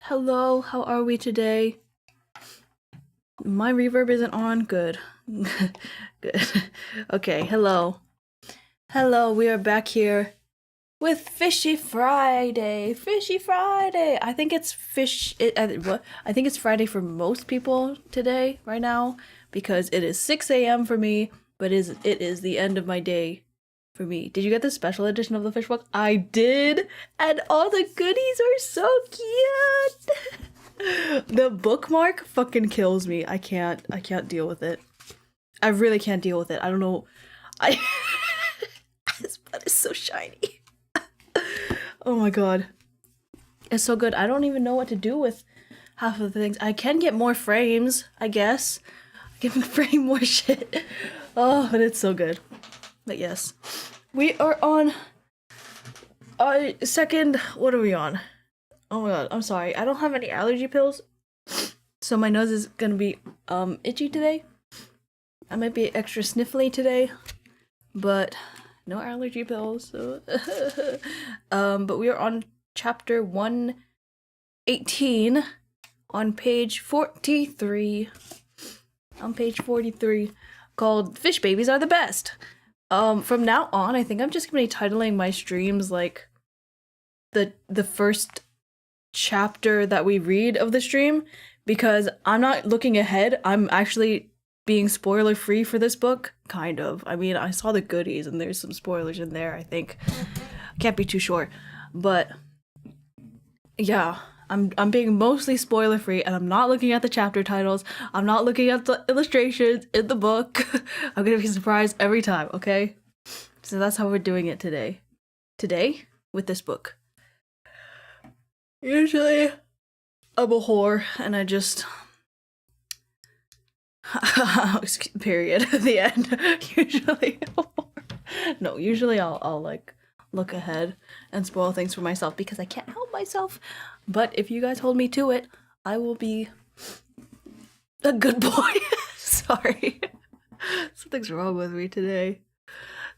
Hello, how are we today? My reverb isn't on. Good. Good. Okay, hello. Hello, we are back here with Fishy Friday. Fishy Friday. I think it's what? I think it's Friday for most people today, right now, because it is 6 a.m. for me, but it is the end of my day for me. Did you get the special edition of the fish book? I did, and all the goodies are so cute. The bookmark fucking kills me. I can't deal with it. I really can't deal with it. I don't know. I This butt is so shiny. Oh my god. It's so good. I don't even know what to do with half of the things. I can get more frames, I guess. I can frame more shit. Oh, but it's so good. But yes. We are on our second... What are we on? Oh my god, I'm sorry. I don't have any allergy pills. So my nose is gonna be itchy today. I might be extra sniffly today. But no allergy pills. So but we are on chapter 118 on page 43. On page 43, called Fish Babies Are the Best. From now on, I think I'm just gonna be titling my streams like the first chapter that we read of the stream, because I'm not looking ahead. I'm actually being spoiler free for this book, kind of. I mean, I saw the goodies and there's some spoilers in there, I think. I can't be too sure, but yeah, I'm being mostly spoiler free, and I'm not looking at the chapter titles. I'm not looking at the illustrations in the book. I'm gonna be surprised every time, okay? So that's how we're doing it today. Today, with this book. Usually, I'm a whore, and I just... period. The end. Usually, no, usually I'll like look ahead and spoil things for myself because I can't help myself. But if you guys hold me to it, I will be a good boy. Sorry. Something's wrong with me today.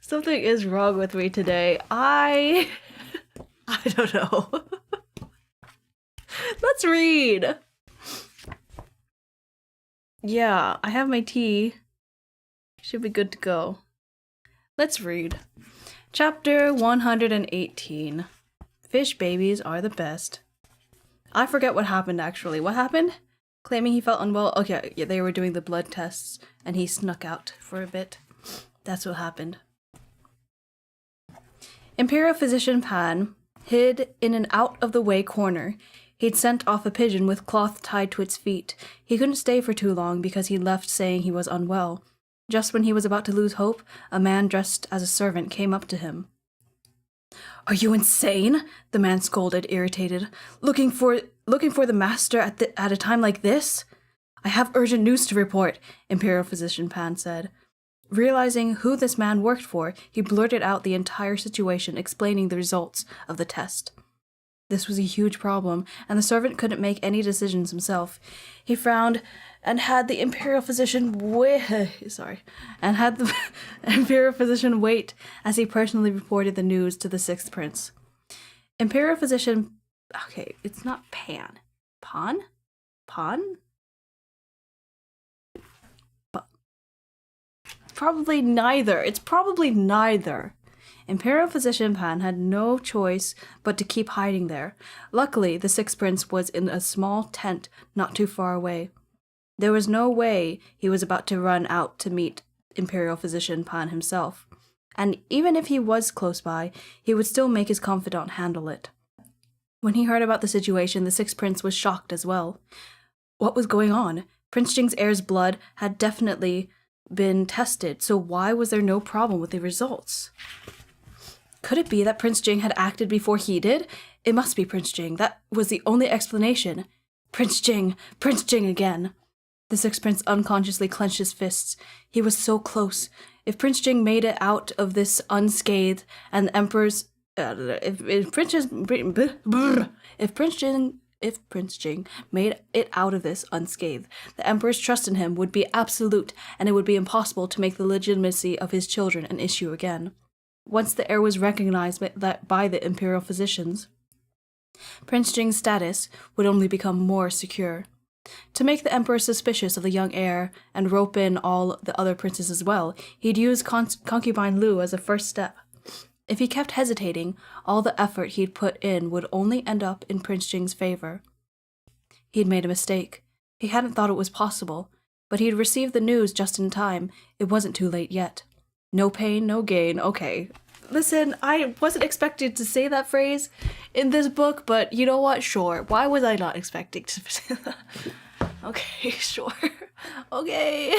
Something is wrong with me today. I don't know. Let's read. Yeah, I have my tea. Should be good to go. Let's read. Chapter 118. Fish babies are the best. I forget what happened, actually. What happened? Claiming he felt unwell. Okay, yeah, they were doing the blood tests, and he snuck out for a bit. That's what happened. Imperial Physician Pan hid in an out-of-the-way corner. He'd sent off a pigeon with cloth tied to its feet. He couldn't stay for too long because he'd left saying he was unwell. Just when he was about to lose hope, a man dressed as a servant came up to him. "Are you insane?" the man scolded, irritated. Looking for the master at a time like this? "I have urgent news to report," Imperial Physician Pan said. Realizing who this man worked for, he blurted out the entire situation, explaining the results of the test. This was a huge problem, and the servant couldn't make any decisions himself. He frowned and had the Imperial Physician wait as he personally reported the news to the Sixth Prince. Imperial Physician... Okay, it's not Pan. Pawn? Pawn? Probably neither. It's probably neither. Imperial Physician Pan had no choice but to keep hiding there. Luckily, the Sixth Prince was in a small tent not too far away. There was no way he was about to run out to meet Imperial Physician Pan himself. And even if he was close by, he would still make his confidant handle it. When he heard about the situation, the Sixth Prince was shocked as well. What was going on? Prince Jing's heir's blood had definitely been tested, so why was there no problem with the results? Could it be that Prince Jing had acted before he did? It must be Prince Jing. That was the only explanation. Prince Jing again. The Sixth Prince unconsciously clenched his fists. He was so close. If Prince Jing made it out of this unscathed, and the Emperor's... If Prince Jing made it out of this unscathed, the Emperor's trust in him would be absolute, and it would be impossible to make the legitimacy of his children an issue again. Once the heir was recognized by the Imperial physicians, Prince Jing's status would only become more secure. To make the emperor suspicious of the young heir and rope in all the other princes as well, he'd use concubine Lu as a first step. If he kept hesitating, all the effort he'd put in would only end up in Prince Jing's favor. He'd made a mistake. He hadn't thought it was possible, but he'd received the news just in time. It wasn't too late yet. No pain, no gain. Okay. Listen, I wasn't expected to say that phrase in this book, but you know what? Sure. Why was I not expecting to say that? Okay, sure. Okay.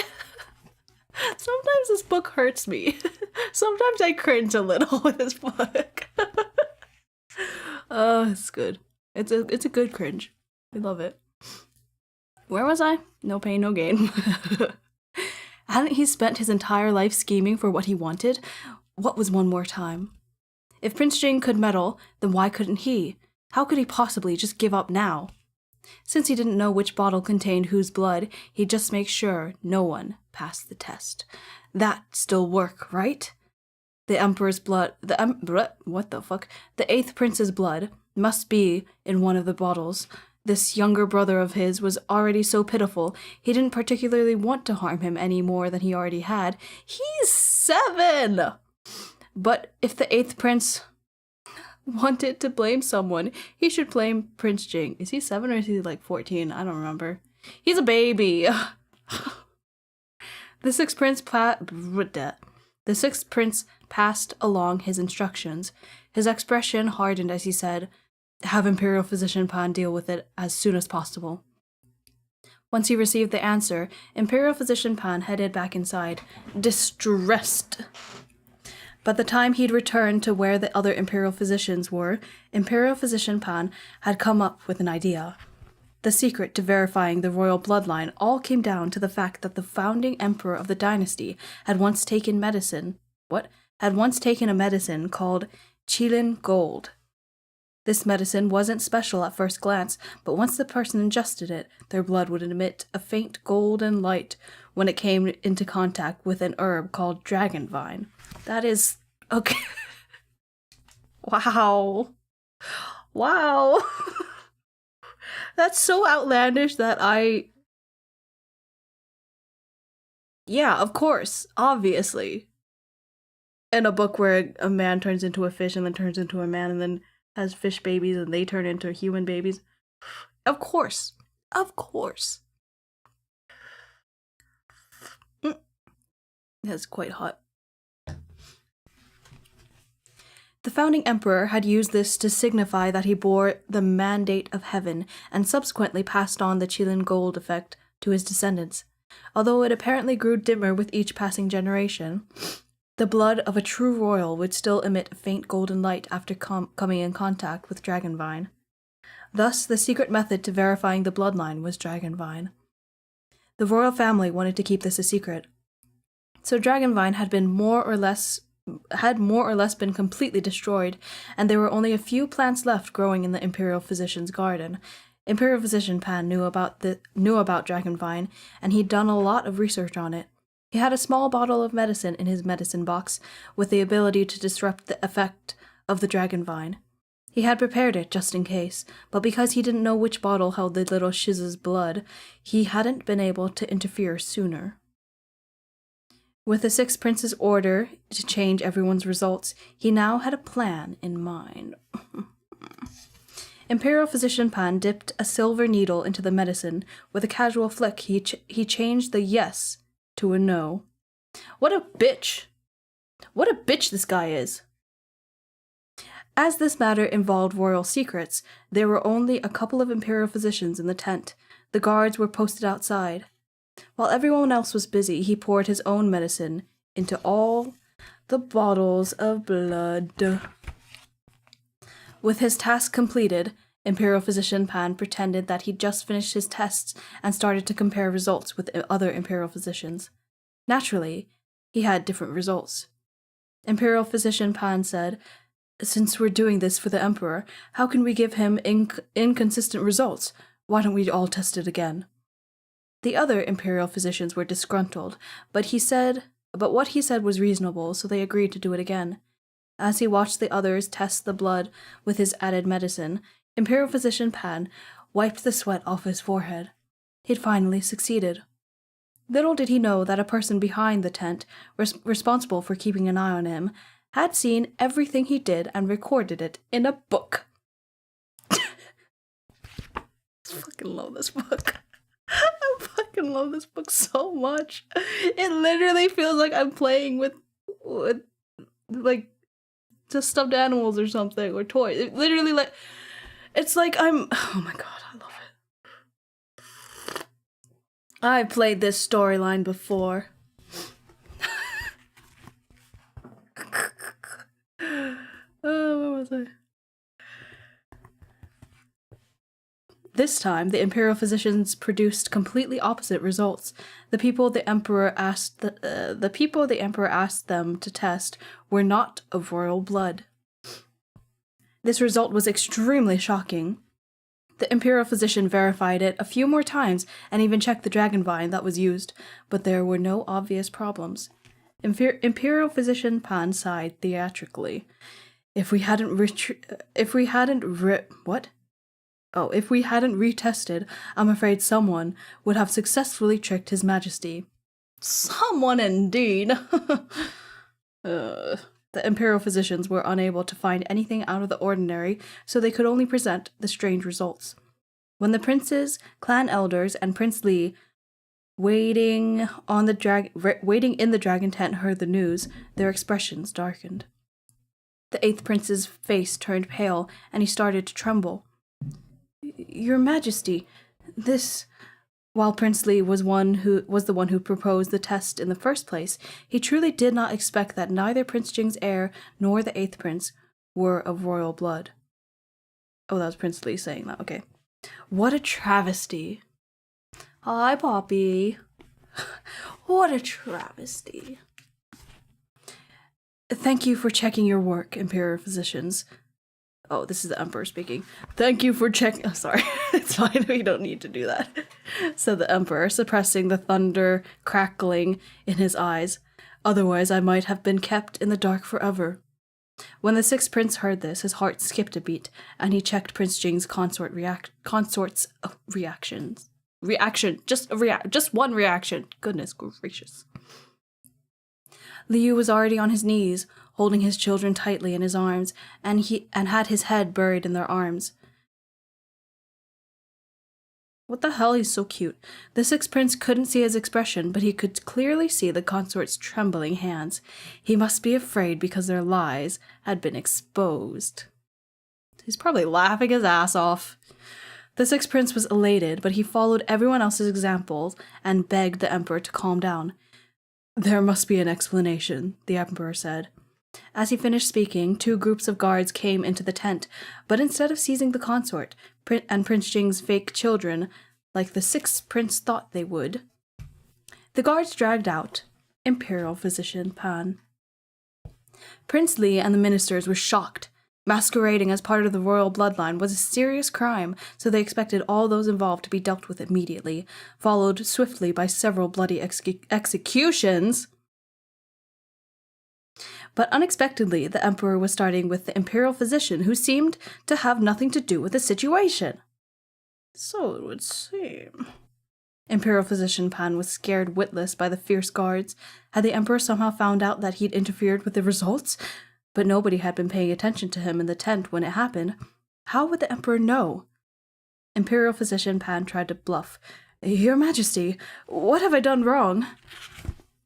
Sometimes this book hurts me. Sometimes I cringe a little with this book. Oh, it's good. It's a good cringe. I love it. Where was I? No pain, no gain. Hadn't he spent his entire life scheming for what he wanted? What was one more time? If Prince Jing could meddle, then why couldn't he? How could he possibly just give up now? Since he didn't know which bottle contained whose blood, he'd just make sure no one passed the test. That'd still work, right? The Emperor's blood, what the fuck? The 8th Prince's blood must be in one of the bottles. This younger brother of his was already so pitiful, he didn't particularly want to harm him any more than he already had. He's 7! But if the 8th Prince wanted to blame someone, he should blame Prince Jing. Is he 7 or is he like 14? I don't remember. He's a baby! The 6th Prince passed along his instructions. His expression hardened as he said, "Have Imperial Physician Pan deal with it as soon as possible." Once he received the answer, Imperial Physician Pan headed back inside, distressed. By the time he'd returned to where the other Imperial Physicians were, Imperial Physician Pan had come up with an idea. The secret to verifying the royal bloodline all came down to the fact that the founding emperor of the dynasty had once taken a medicine called Qilin Gold. This medicine wasn't special at first glance, but once the person ingested it, their blood would emit a faint golden light when it came into contact with an herb called dragon vine. That is... okay. Wow. Wow. That's so outlandish that yeah, of course, obviously. In a book where a man turns into a fish and then turns into a man and then has fish babies and they turn into human babies. Of course. Of course. That's quite hot. The founding emperor had used this to signify that he bore the mandate of heaven and subsequently passed on the Qilin Gold effect to his descendants. Although it apparently grew dimmer with each passing generation, the blood of a true royal would still emit a faint golden light after coming in contact with dragonvine. Thus, the secret method to verifying the bloodline was dragonvine. The royal family wanted to keep this a secret, so dragonvine had more or less been completely destroyed, and there were only a few plants left growing in the Imperial Physician's garden. Imperial Physician Pan knew about dragonvine, and he'd done a lot of research on it. He had a small bottle of medicine in his medicine box, with the ability to disrupt the effect of the dragonvine. He had prepared it just in case, but because he didn't know which bottle held the little shiz's blood, he hadn't been able to interfere sooner. With the 6th Prince's order to change everyone's results, he now had a plan in mind. Imperial Physician Pan dipped a silver needle into the medicine. With a casual flick, he changed the yes to a no. What a bitch! What a bitch this guy is! As this matter involved royal secrets, there were only a couple of Imperial physicians in the tent. The guards were posted outside. While everyone else was busy, he poured his own medicine into all the bottles of blood. With his task completed, Imperial Physician Pan pretended that he'd just finished his tests and started to compare results with other Imperial physicians. Naturally, he had different results. Imperial Physician Pan said, "Since we're doing this for the Emperor, how can we give him inconsistent results? Why don't we all test it again?" The other Imperial physicians were disgruntled, but what he said was reasonable, so they agreed to do it again. As he watched the others test the blood with his added medicine, Imperial Physician Pan wiped the sweat off his forehead. He'd finally succeeded. Little did he know that a person behind the tent, responsible for keeping an eye on him, had seen everything he did and recorded it in a book. I fucking love this book. I fucking love this book so much. It literally feels like I'm playing with like just stuffed animals or something, or toys. It literally it's like oh my god, I love it. I played this storyline before. Where was I? This time, the Imperial physicians produced completely opposite results. The people the Emperor asked them to test were not of royal blood. This result was extremely shocking. The Imperial physician verified it a few more times and even checked the dragon vine that was used, but there were no obvious problems. Imperial physician Pan sighed theatrically. If we hadn't retested, I'm afraid someone would have successfully tricked His Majesty. Someone indeed. The Imperial physicians were unable to find anything out of the ordinary, so they could only present the strange results. When the princes, clan elders, and Prince Li, waiting in the dragon tent, heard the news, their expressions darkened. The 8th prince's face turned pale, and he started to tremble. Your Majesty, this... While Prince Li was the one who proposed the test in the first place, he truly did not expect that neither Prince Jing's heir nor the 8th prince were of royal blood. Oh, that was Prince Li saying that, okay. What a travesty. Hi, Poppy. What a travesty. Thank you for checking your work, Imperial physicians. Oh, this is the Emperor speaking. Thank you for checking... Oh, sorry. It's fine. We don't need to do that. Said the Emperor, suppressing the thunder crackling in his eyes. Otherwise, I might have been kept in the dark forever. When the 6th prince heard this, his heart skipped a beat, and he checked Prince Jing's consort's reactions. Just one reaction. Goodness gracious. Liu was already on his knees, holding his children tightly in his arms, and had his head buried in their arms. What the hell? He's so cute. The 6th prince couldn't see his expression, but he could clearly see the consort's trembling hands. He must be afraid because their lies had been exposed. He's probably laughing his ass off. The 6th prince was elated, but he followed everyone else's examples and begged the Emperor to calm down. There must be an explanation, the Emperor said. As he finished speaking, 2 groups of guards came into the tent, but instead of seizing the consort and Prince Jing's fake children, like the 6th prince thought they would, the guards dragged out Imperial physician Pan. Prince Li and the ministers were shocked. Masquerading as part of the royal bloodline was a serious crime, so they expected all those involved to be dealt with immediately, followed swiftly by several bloody executions. But unexpectedly, the Emperor was starting with the Imperial physician, who seemed to have nothing to do with the situation. So it would seem. Imperial physician Pan was scared witless by the fierce guards. Had the Emperor somehow found out that he'd interfered with the results? But nobody had been paying attention to him in the tent when it happened. How would the Emperor know? Imperial physician Pan tried to bluff. Your Majesty, what have I done wrong?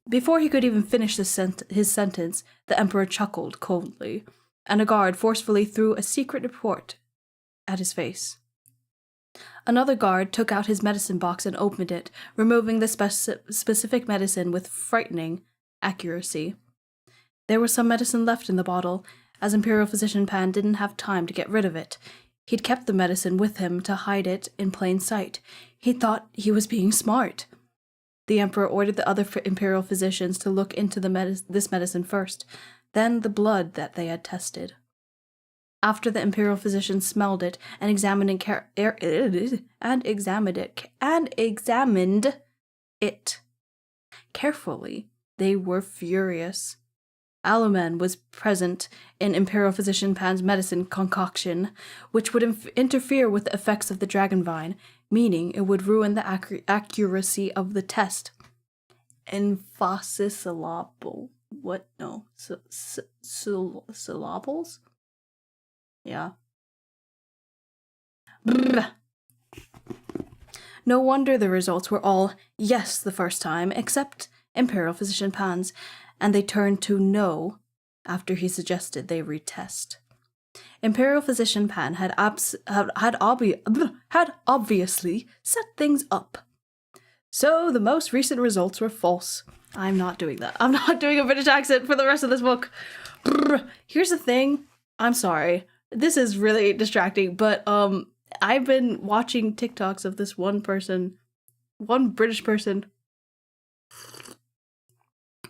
Before he could even finish his sentence, the Emperor chuckled coldly, and a guard forcefully threw a secret report at his face. Another guard took out his medicine box and opened it, removing the specific medicine with frightening accuracy. There was some medicine left in the bottle, as Imperial physician Pan didn't have time to get rid of it. He'd kept the medicine with him to hide it in plain sight. He thought he was being smart. The Emperor ordered the other Imperial physicians to look into this medicine first, then the blood that they had tested. After the Imperial physicians smelled it and examined it carefully, they were furious. Alumen was present in Imperial Physician Pan's medicine concoction, which would interfere with the effects of the dragon vine, meaning it would ruin the accuracy of the test. Syllable. What? No. Syllables? Yeah. Brr. No wonder the results were all yes the first time, except Imperial Physician Pan's, and they turned to no after he suggested they retest. Imperial Physician Pan had obviously set things up. So the most recent results were false. I'm not doing that. I'm not doing a British accent for the rest of this book. Brr. Here's the thing. I'm sorry. This is really distracting, but I've been watching TikToks of this one British person,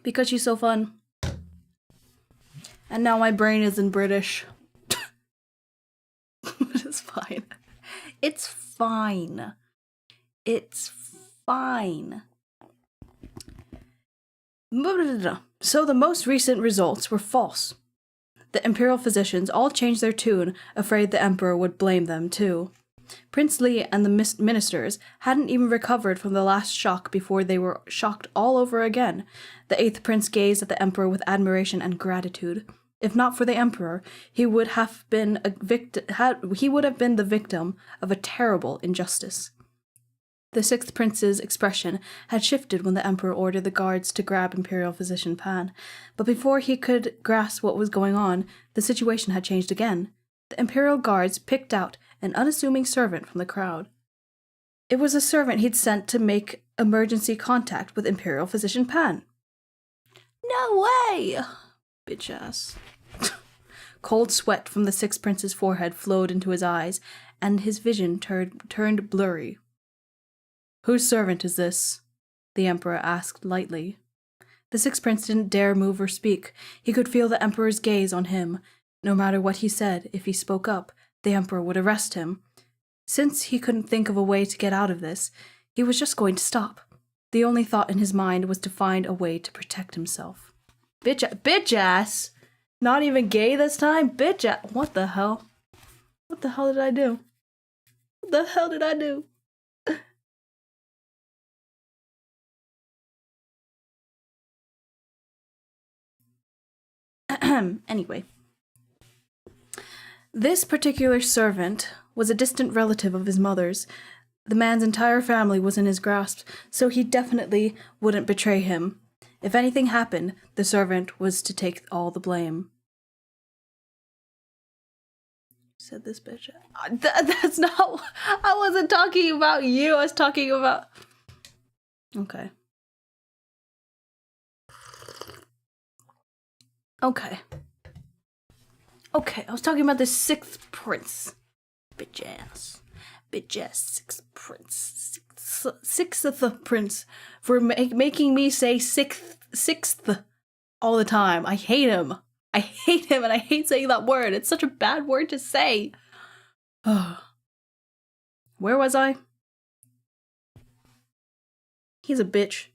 because she's so fun. And now my brain is in British. It's fine. It's fine. It's fine. So the most recent results were false. The Imperial physicians all changed their tune, afraid the Emperor would blame them too. Prince Li and the ministers hadn't even recovered from the last shock before they were shocked all over again. The 8th prince gazed at the Emperor with admiration and gratitude. If not for the Emperor, he would have been the victim of a terrible injustice. The 6th prince's expression had shifted when the Emperor ordered the guards to grab Imperial Physician Pan, but before he could grasp what was going on, the situation had changed again. The Imperial guards picked out an unassuming servant from the crowd. It was a servant he'd sent to make emergency contact with Imperial Physician Pan. No way! Bitch ass. Cold sweat from the 6th prince's forehead flowed into his eyes, and his vision turned blurry. Whose servant is this? The Emperor asked lightly. The 6th prince didn't dare move or speak. He could feel the Emperor's gaze on him. No matter what he said, if he spoke up, the Emperor would arrest him. Since he couldn't think of a way to get out of this, he was just going to stop. The only thought in his mind was to find a way to protect himself. Bitch ass! Not even gay this time? Bitch ass! What the hell? What the hell did I do? What the hell did I do? Anyway. This particular servant was a distant relative of his mother's. The man's entire family was in his grasp, so he definitely wouldn't betray him. If anything happened, the servant was to take all the blame. Said this bitch. That's not... I wasn't talking about you. I was talking about... Okay. Okay, I was talking about the 6th prince. Bitch ass 6th prince. 6th prince for making me say 6th all the time. I hate him. I hate him, and I hate saying that word. It's such a bad word to say. Where was I? He's a bitch.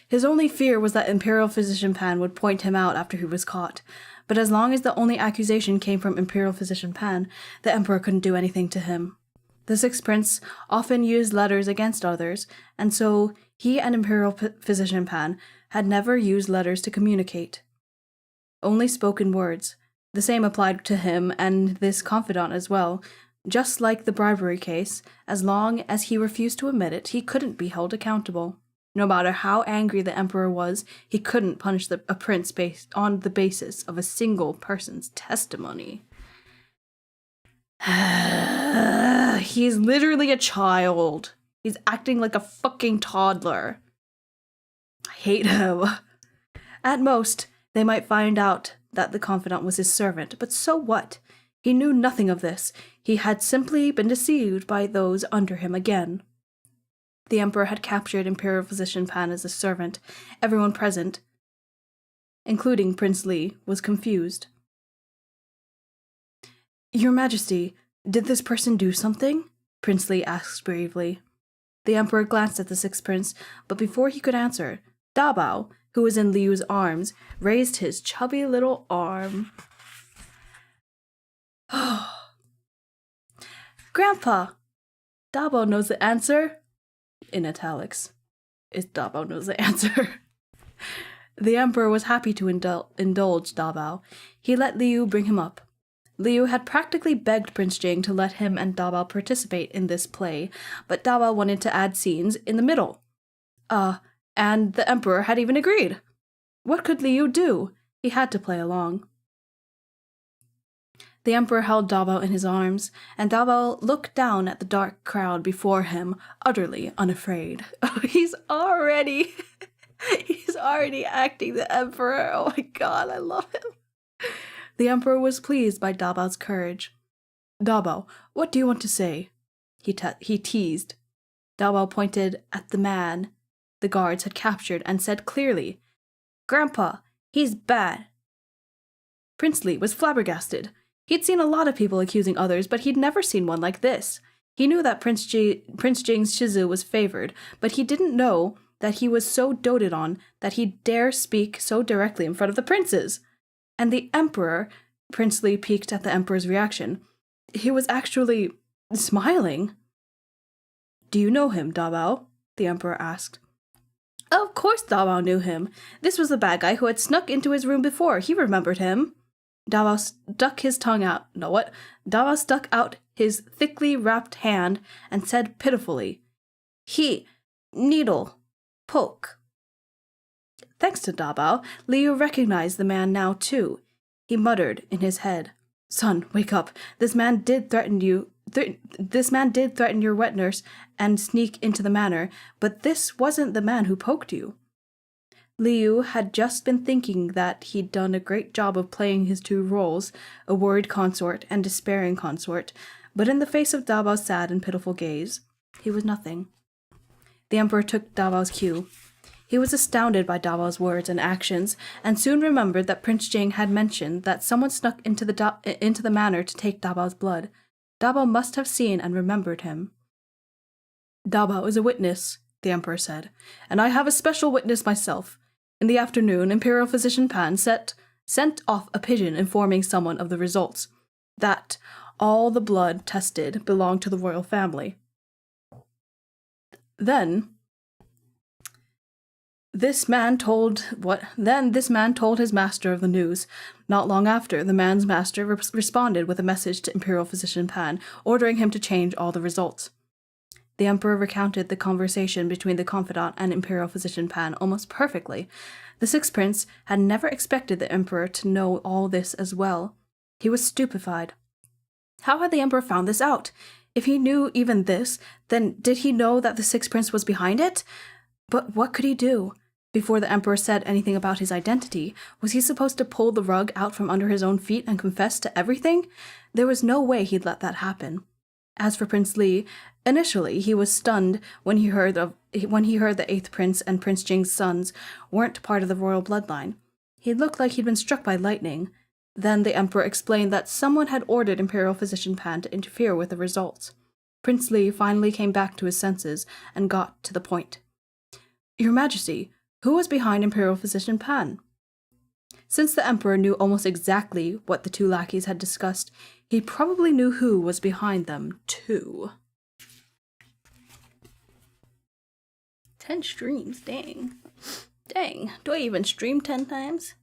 His only fear was that Imperial Physician Pan would point him out after he was caught. But as long as the only accusation came from Imperial Physician Pan, the Emperor couldn't do anything to him. The 6th prince often used letters against others, and so he and Imperial Physician Pan had never used letters to communicate. Only spoken words. The same applied to him and this confidant as well. Just like the bribery case, as long as he refused to admit it, he couldn't be held accountable. No matter how angry the Emperor was, he couldn't punish a prince based on the basis of a single person's testimony. He's literally a child. He's acting like a fucking toddler. I hate him. At most, they might find out that the confidant was his servant, but so what? He knew nothing of this. He had simply been deceived by those under him again. The Emperor had captured Imperial Physician Pan as a servant. Everyone present, including Prince Li, was confused. Your Majesty, did this person do something? Prince Li asked bravely. The Emperor glanced at the 6th prince, but before he could answer, Dabao, who was in Liu's arms, raised his chubby little arm. Grandpa! Dabo knows the answer. In italics. Dabo knows the answer. The emperor was happy to indulge Dabao. He let Liu bring him up. Liu had practically begged Prince Jing to let him and Dabao participate in this play, but Dabao wanted to add scenes in the middle. And the emperor had even agreed. What could Liu do? He had to play along. The emperor held Dabao in his arms, and Dabao looked down at the dark crowd before him, utterly unafraid. Oh, he's already acting the emperor. Oh my god, I love him. The emperor was pleased by Dabao's courage. Dabao, what do you want to say? He teased. Dabao pointed at the man the guards had captured and said clearly, Grandpa, he's bad. Prince Li was flabbergasted. He'd seen a lot of people accusing others, but he'd never seen one like this. He knew that Prince Jing's shizu was favored, but he didn't know that he was so doted on that he'd dare speak so directly in front of the princes. And the emperor, Prince Li peeked at the emperor's reaction. He was actually smiling. Do you know him, Dabao? The emperor asked. Of course Dabao knew him. This was the bad guy who had snuck into his room before. He remembered him. Dabao stuck his tongue out. No, what? Dabao stuck out his thickly wrapped hand and said pitifully, needle, poke. Thanks to Dabao, Liu recognized the man now too. He muttered in his head, Son, wake up. This man did threaten your wet nurse and sneak into the manor, but this wasn't the man who poked you. Liu had just been thinking that he'd done a great job of playing his two roles, a worried consort and despairing consort, but in the face of Dabao's sad and pitiful gaze, he was nothing. The emperor took Dabao's cue. He was astounded by Dabao's words and actions, and soon remembered that Prince Jing had mentioned that someone snuck into the manor to take Dabao's blood. Dabao must have seen and remembered him. Dabao is a witness, the emperor said, and I have a special witness myself. In the afternoon, Imperial Physician Pan sent off a pigeon informing someone of the results, that all the blood tested belonged to the royal family. Then this man told his master of the news. Not long after, the man's master responded with a message to Imperial Physician Pan, ordering him to change all the results. The emperor recounted the conversation between the confidant and Imperial Physician Pan almost perfectly. The sixth prince had never expected the emperor to know all this as well. He was stupefied. How had the emperor found this out? If he knew even this, then did he know that the sixth prince was behind it? But what could he do? Before the emperor said anything about his identity, was he supposed to pull the rug out from under his own feet and confess to everything? There was no way he'd let that happen. As for Prince Li, initially he was stunned when he heard the eighth prince and Prince Jing's sons weren't part of the royal bloodline. He looked like he'd been struck by lightning. Then the emperor explained that someone had ordered Imperial Physician Pan to interfere with the results. Prince Li finally came back to his senses and got to the point. Your Majesty, who was behind Imperial Physician Pan? Since the emperor knew almost exactly what the two lackeys had discussed, he probably knew who was behind them, too. 10 streams, dang. Dang, do I even stream 10 times?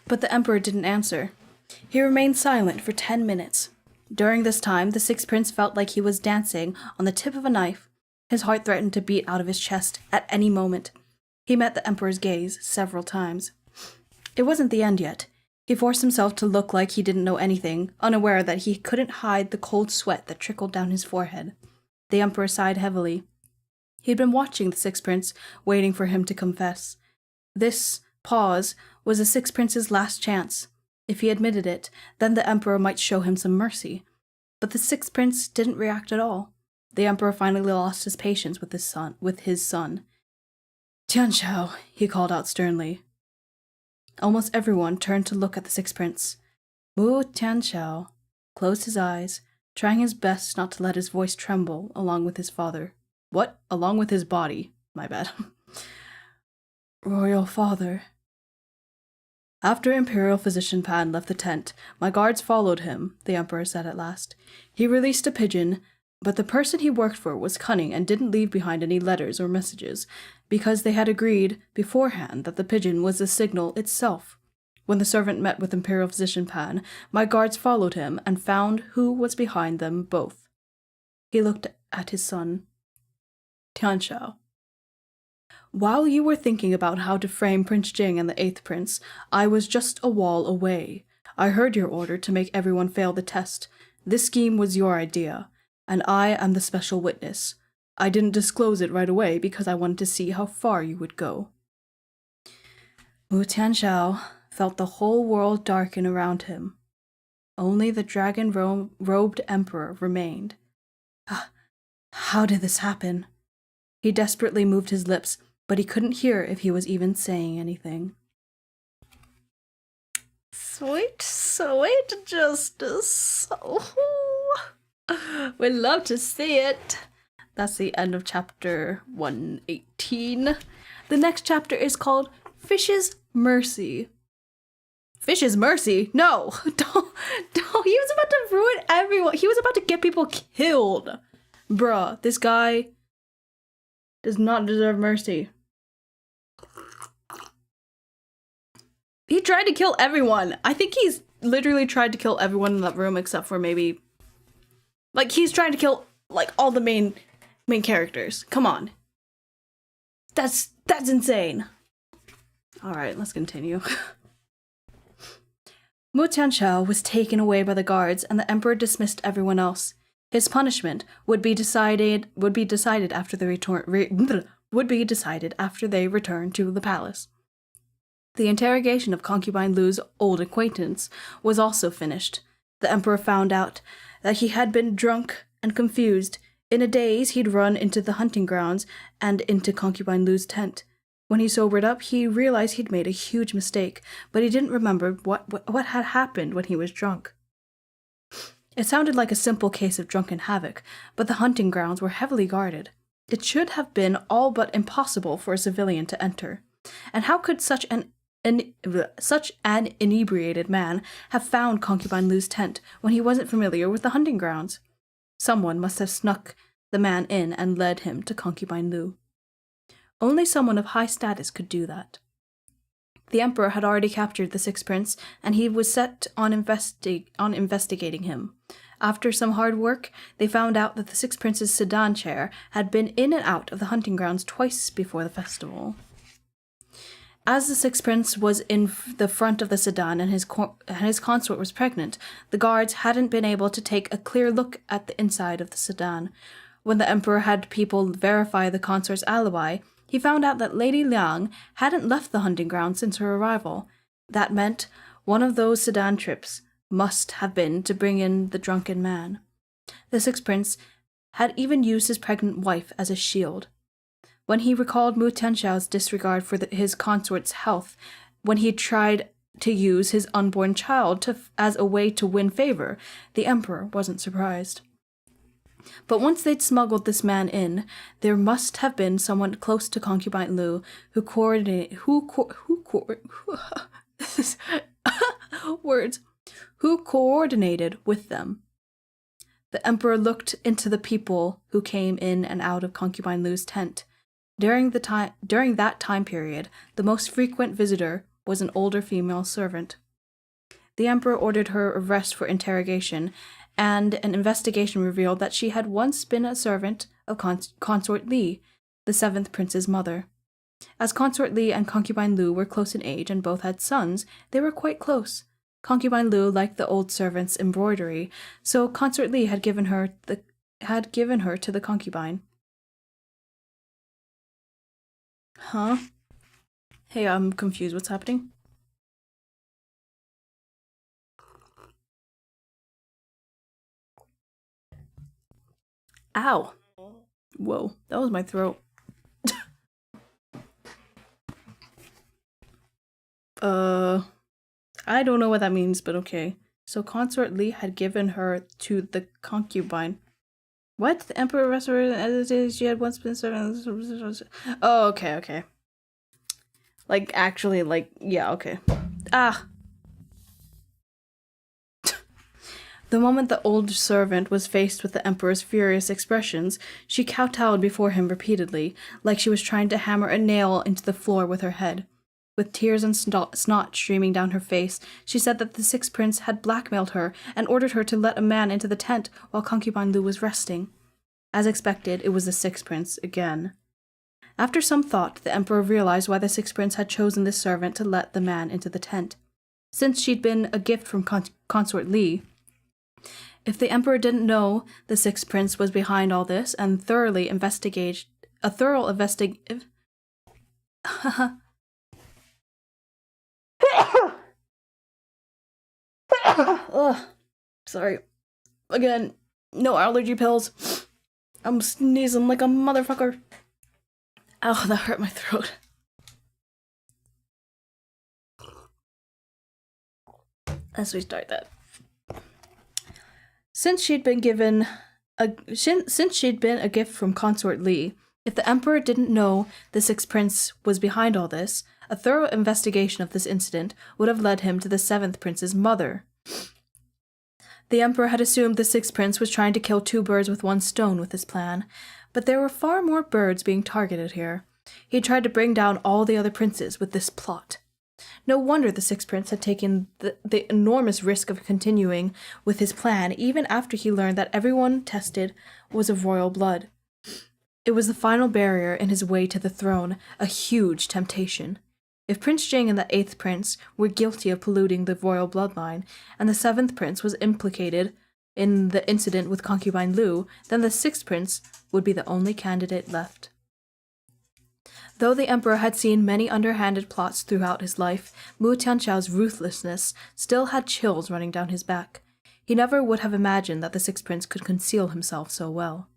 But the emperor didn't answer. He remained silent for 10 minutes. During this time, the sixth prince felt like he was dancing on the tip of a knife. His heart threatened to beat out of his chest at any moment. He met the emperor's gaze several times. It wasn't the end yet. He forced himself to look like he didn't know anything, unaware that he couldn't hide the cold sweat that trickled down his forehead. The emperor sighed heavily. He'd been watching the sixth prince, waiting for him to confess. This pause was the sixth prince's last chance. If he admitted it, then the emperor might show him some mercy. But the sixth prince didn't react at all. The emperor finally lost his patience with his son. Tianshao, he called out sternly. Almost everyone turned to look at the sixth prince. Mu Tianshao closed his eyes, trying his best not to let his voice tremble along with his father. What? Along with his body. My bad. Royal father. After Imperial Physician Pan left the tent, my guards followed him, the Emperor said at last. He released a pigeon, but the person he worked for was cunning and didn't leave behind any letters or messages, because they had agreed beforehand that the pigeon was the signal itself. When the servant met with Imperial Physician Pan, my guards followed him and found who was behind them both. He looked at his son, Tianshao. While you were thinking about how to frame Prince Jing and the 8th Prince, I was just a wall away. I heard your order to make everyone fail the test. This scheme was your idea, and I am the special witness. I didn't disclose it right away because I wanted to see how far you would go. Wu Tianshao felt the whole world darken around him. Only the dragon-robed emperor remained. How did this happen? He desperately moved his lips, but he couldn't hear if he was even saying anything. Sweet, sweet justice. We'd love to see it. That's the end of chapter 118. The next chapter is called Fish's Mercy. Fish's Mercy? No, don't. He was about to ruin everyone. He was about to get people killed. Bruh, this guy does not deserve mercy. He tried to kill everyone. I think he's literally tried to kill everyone in that room except for maybe... Like, he's trying to kill, like, all the main characters. Come on. That's insane. Alright, let's continue. Mu Tianshao was taken away by the guards, and the emperor dismissed everyone else. His punishment would be decided after they returned to the palace. The interrogation of Concubine Lu's old acquaintance was also finished. The emperor found out that he had been drunk and confused. In a daze, he'd run into the hunting grounds and into Concubine Lu's tent. When he sobered up, he realized he'd made a huge mistake, but he didn't remember what had happened when he was drunk. It sounded like a simple case of drunken havoc, but the hunting grounds were heavily guarded. It should have been all but impossible for a civilian to enter. And how could such an inebriated man have found Concubine Lu's tent when he wasn't familiar with the hunting grounds? Someone must have snuck the man in and led him to Concubine Lu. Only someone of high status could do that. The emperor had already captured the 6th prince, and he was set on investigating him. After some hard work, they found out that the 6th prince's sedan chair had been in and out of the hunting grounds twice before the festival. As the 6th prince was in the front of the sedan and his consort was pregnant, the guards hadn't been able to take a clear look at the inside of the sedan. When the emperor had people verify the consort's alibi, he found out that Lady Liang hadn't left the hunting ground since her arrival. That meant one of those sedan trips must have been to bring in the drunken man. The 6th prince had even used his pregnant wife as a shield. When he recalled Mu Tianshao's disregard for his consort's health, when he tried to use his unborn child as a way to win favor, the emperor wasn't surprised. But once they'd smuggled this man in, there must have been someone close to Concubine Lu who coordinated with them. The emperor looked into the people who came in and out of Concubine Lu's tent. During that time period, the most frequent visitor was an older female servant. The emperor ordered her arrest for interrogation, and an investigation revealed that she had once been a servant of Consort Li, the 7th prince's mother. As Consort Li and Concubine Lu were close in age and both had sons, they were quite close. Concubine Lu liked the old servant's embroidery, so Consort Li had given her to the concubine. Huh? Hey, I'm confused. What's happening? Ow. Whoa, that was my throat. I don't know what that means, but okay. So Consort Li had given her to the concubine. What? The emperor restored as she had once been servant. Oh, okay. Like, actually, like, yeah, okay. Ah! The moment the old servant was faced with the emperor's furious expressions, she kowtowed before him repeatedly, like she was trying to hammer a nail into the floor with her head. With tears and snot streaming down her face, she said that the sixth prince had blackmailed her and ordered her to let a man into the tent while concubine Lu was resting. As expected, it was the sixth prince again. After some thought, the emperor realized why the sixth prince had chosen this servant to let the man into the tent. Since she'd been a gift from Consort Li, if the emperor didn't know the sixth prince was behind all this and thoroughly investigated a thorough investigation. Ugh. Sorry. Again, no allergy pills. I'm sneezing like a motherfucker. Ow, that hurt my throat. Let's restart that. Since she'd been a gift from Consort Li, if the emperor didn't know the sixth prince was behind all this, a thorough investigation of this incident would have led him to the seventh prince's mother. The emperor had assumed the sixth prince was trying to kill two birds with one stone with his plan, but there were far more birds being targeted here. He tried to bring down all the other princes with this plot. No wonder the sixth prince had taken the enormous risk of continuing with his plan even after he learned that everyone tested was of royal blood. It was the final barrier in his way to the throne, a huge temptation. If Prince Jing and the eighth prince were guilty of polluting the royal bloodline, and the seventh prince was implicated in the incident with concubine Lu, then the sixth prince would be the only candidate left. Though the emperor had seen many underhanded plots throughout his life, Mu Tianxiao's ruthlessness still had chills running down his back. He never would have imagined that the sixth prince could conceal himself so well.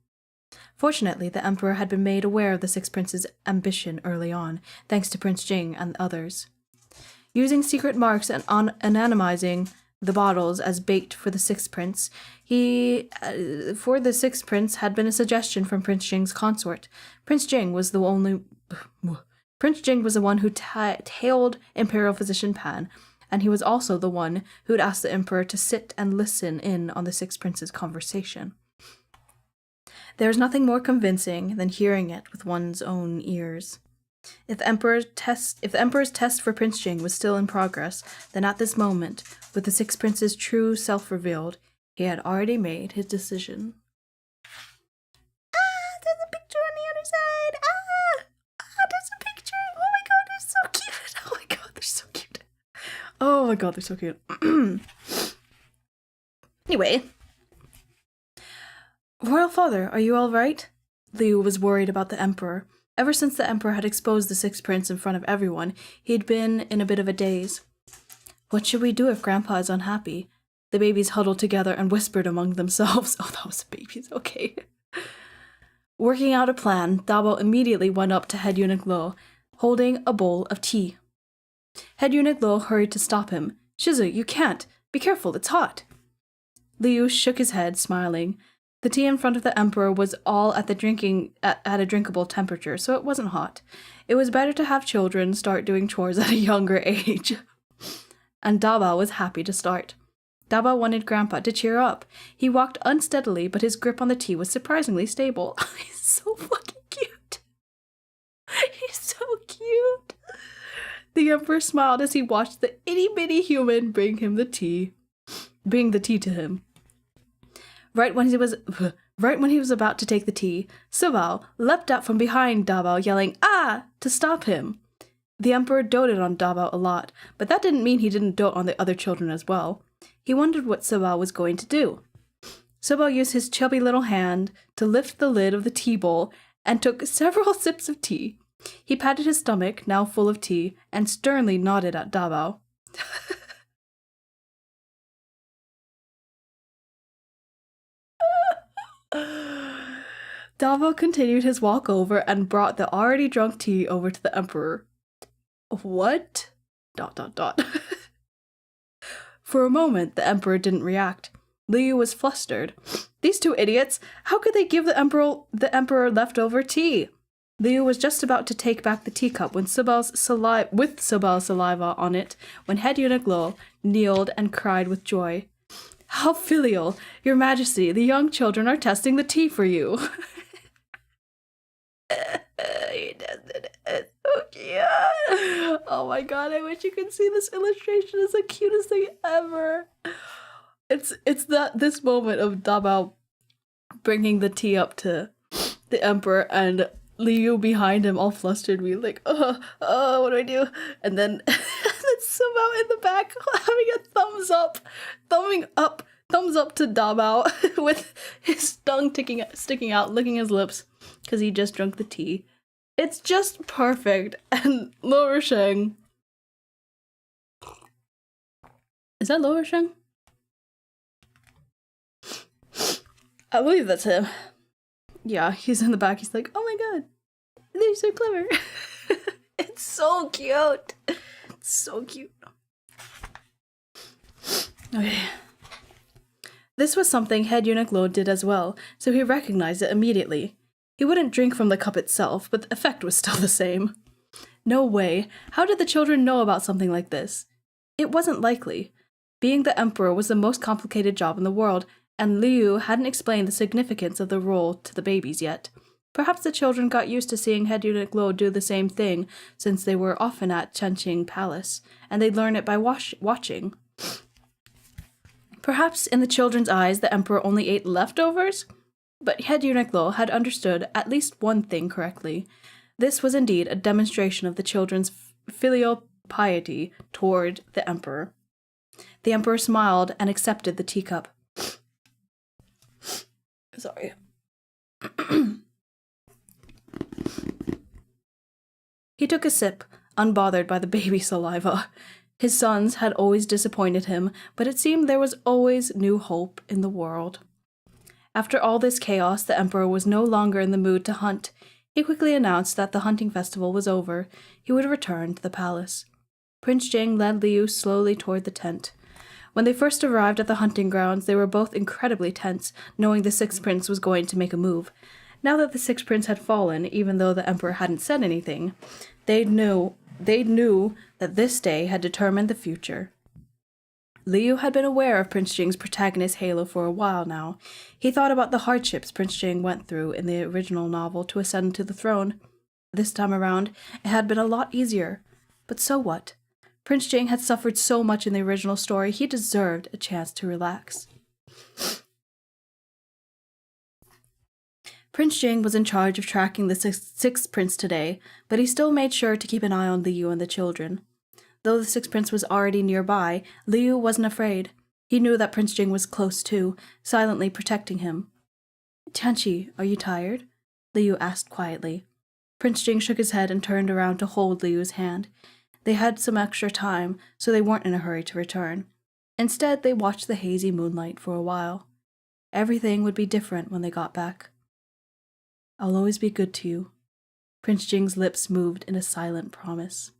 Fortunately, the emperor had been made aware of the sixth prince's ambition early on, thanks to Prince Jing and others. Using secret marks and anonymizing the bottles as bait for the sixth prince, had been a suggestion from Prince Jing's consort. Prince Jing was the one who tailed Imperial Physician Pan, and he was also the one who had asked the emperor to sit and listen in on the sixth prince's conversation. There is nothing more convincing than hearing it with one's own ears. If the emperor's test for Prince Jing was still in progress, then at this moment, with the sixth prince's true self revealed, he had already made his decision. There's a picture on the other side! There's a picture! Oh my god, they're so cute! Oh my god, they're so cute! Oh my god, they're so cute. Anyway. Royal Father, are you all right? Liu was worried about the emperor. Ever since the emperor had exposed the sixth prince in front of everyone, he'd been in a bit of a daze. What should we do if Grandpa is unhappy? The babies huddled together and whispered among themselves. Oh, that was the babies, okay. Working out a plan, Dabo immediately went up to Head Eunuch Lo, holding a bowl of tea. Head Eunuch Lo hurried to stop him. Shizu, you can't. Be careful, it's hot. Liu shook his head, smiling. The tea in front of the emperor was all at a drinkable temperature, so it wasn't hot. It was better to have children start doing chores at a younger age. And Daba was happy to start. Daba wanted Grandpa to cheer up. He walked unsteadily, but his grip on the tea was surprisingly stable. He's so fucking cute. He's so cute. The emperor smiled as he watched the itty-bitty human bring the tea to him. Right when he was about to take the tea, Sibao leapt out from behind Dabao, yelling, "Ah!" to stop him. The emperor doted on Dabao a lot, but that didn't mean he didn't dote on the other children as well. He wondered what Sibao was going to do. Sibao used his chubby little hand to lift the lid of the tea bowl and took several sips of tea. He patted his stomach, now full of tea, and sternly nodded at Dabao. Davo continued his walk over and brought the already drunk tea over to the emperor. What? ... For a moment, the Emperor didn't react. Liu was flustered. These two idiots! How could they give the Emperor leftover tea? Liu was just about to take back the teacup with Sibel's saliva on it when Head Eunuch Lo kneeled and cried with joy. How filial! Your Majesty, the young children are testing the tea for you. It's so cute. Oh my god, I wish you could see this illustration. It's the cutest thing ever. It's this moment of Dabao bringing the tea up to the Emperor and Liu behind him all flustered, be like, what do I do? And then somehow in the back having a thumbs up to Dabao with his tongue sticking out, licking his lips because he just drank the tea. It's just perfect. And Lo Rusheng. Is that Lo Rusheng? I believe that's him. Yeah, he's in the back. He's like, oh my god, they're so clever. It's so cute. It's so cute. Okay. This was something Head Eunuch Lo did as well, so he recognized it immediately. He wouldn't drink from the cup itself, but the effect was still the same. No way. How did the children know about something like this? It wasn't likely. Being the Emperor was the most complicated job in the world, and Liu hadn't explained the significance of the role to the babies yet. Perhaps the children got used to seeing Head Eunuch Lo do the same thing since they were often at Chenqing Palace, and they'd learn it by watching. Perhaps in the children's eyes the Emperor only ate leftovers? But Head Eunuch Lo had understood at least one thing correctly. This was indeed a demonstration of the children's filial piety toward the Emperor. The Emperor smiled and accepted the teacup. Sorry. He took a sip, unbothered by the baby saliva. His sons had always disappointed him, but it seemed there was always new hope in the world. After all this chaos, the Emperor was no longer in the mood to hunt. He quickly announced that the hunting festival was over. He would return to the palace. Prince Jing led Liu slowly toward the tent. When they first arrived at the hunting grounds, they were both incredibly tense, knowing the Sixth Prince was going to make a move. Now that the Sixth Prince had fallen, even though the Emperor hadn't said anything, they knew that this day had determined the future. Liu had been aware of Prince Jing's protagonist halo for a while now. He thought about the hardships Prince Jing went through in the original novel to ascend to the throne. This time around, it had been a lot easier. But so what? Prince Jing had suffered so much in the original story, he deserved a chance to relax. Prince Jing was in charge of tracking the Sixth Prince today, but he still made sure to keep an eye on Liu and the children. Though the Sixth Prince was already nearby, Liu wasn't afraid. He knew that Prince Jing was close too, silently protecting him. Tianqi, are you tired? Liu asked quietly. Prince Jing shook his head and turned around to hold Liu's hand. They had some extra time, so they weren't in a hurry to return. Instead, they watched the hazy moonlight for a while. Everything would be different when they got back. I'll always be good to you. Prince Jing's lips moved in a silent promise.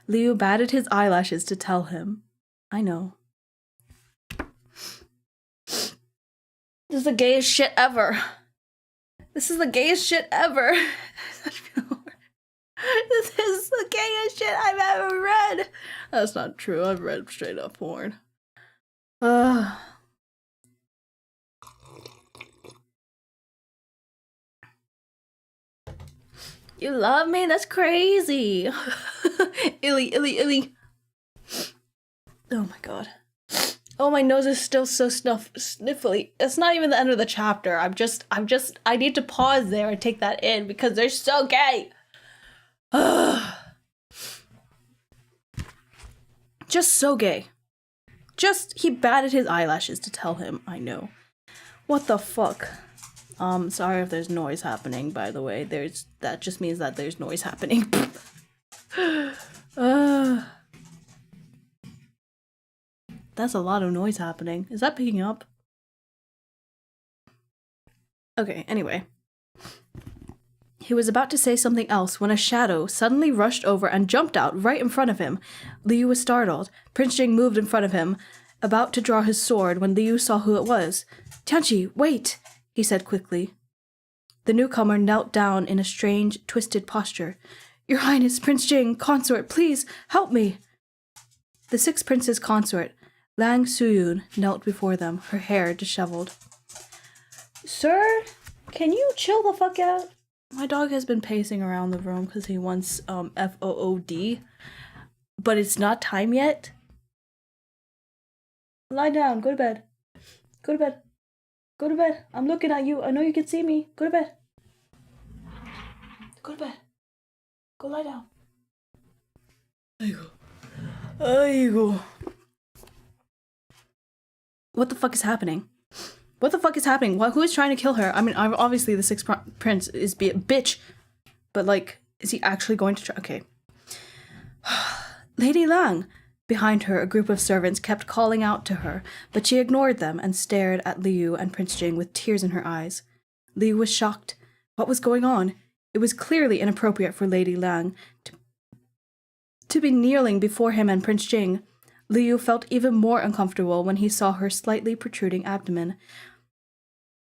Liu batted his eyelashes to tell him, I know. This is the gayest shit ever. This is the gayest shit ever. This is the gayest shit I've ever read. That's not true. I've read straight up porn. You love me? That's crazy. Illy. Oh my god. Oh, my nose is still so sniffly. It's not even the end of the chapter. I need to pause there and take that in because they're so gay. Just so gay. He batted his eyelashes to tell him, I know. What the fuck? Sorry if there's noise happening, by the way. That just means that there's noise happening. That's a lot of noise happening. Is that picking up? Okay, anyway. He was about to say something else when a shadow suddenly rushed over and jumped out right in front of him. Liu was startled. Prince Jing moved in front of him, about to draw his sword when Liu saw who it was. "Tianqi, wait," he said quickly. The newcomer knelt down in a strange, twisted posture. "Your Highness, Prince Jing, consort, please, help me." The six princes' consort, Lang Suyun, knelt before them, her hair disheveled. "Sir, can you chill the fuck out?" My dog has been pacing around the room because he wants FOOD, but it's not time yet. Lie down, go to bed. Go to bed. Go to bed. I'm looking at you. I know you can see me. Go to bed. Go to bed. Go lie down. There you go. There you go. What the fuck is happening? What the fuck is happening? Who is trying to kill her? I mean, obviously the sixth prince is a bitch, but like, is he actually going to try? Okay. Lady Lang. Behind her, a group of servants kept calling out to her, but she ignored them and stared at Liu and Prince Jing with tears in her eyes. Liu was shocked. What was going on? It was clearly inappropriate for Lady Lang to be kneeling before him and Prince Jing. Liu felt even more uncomfortable when he saw her slightly protruding abdomen.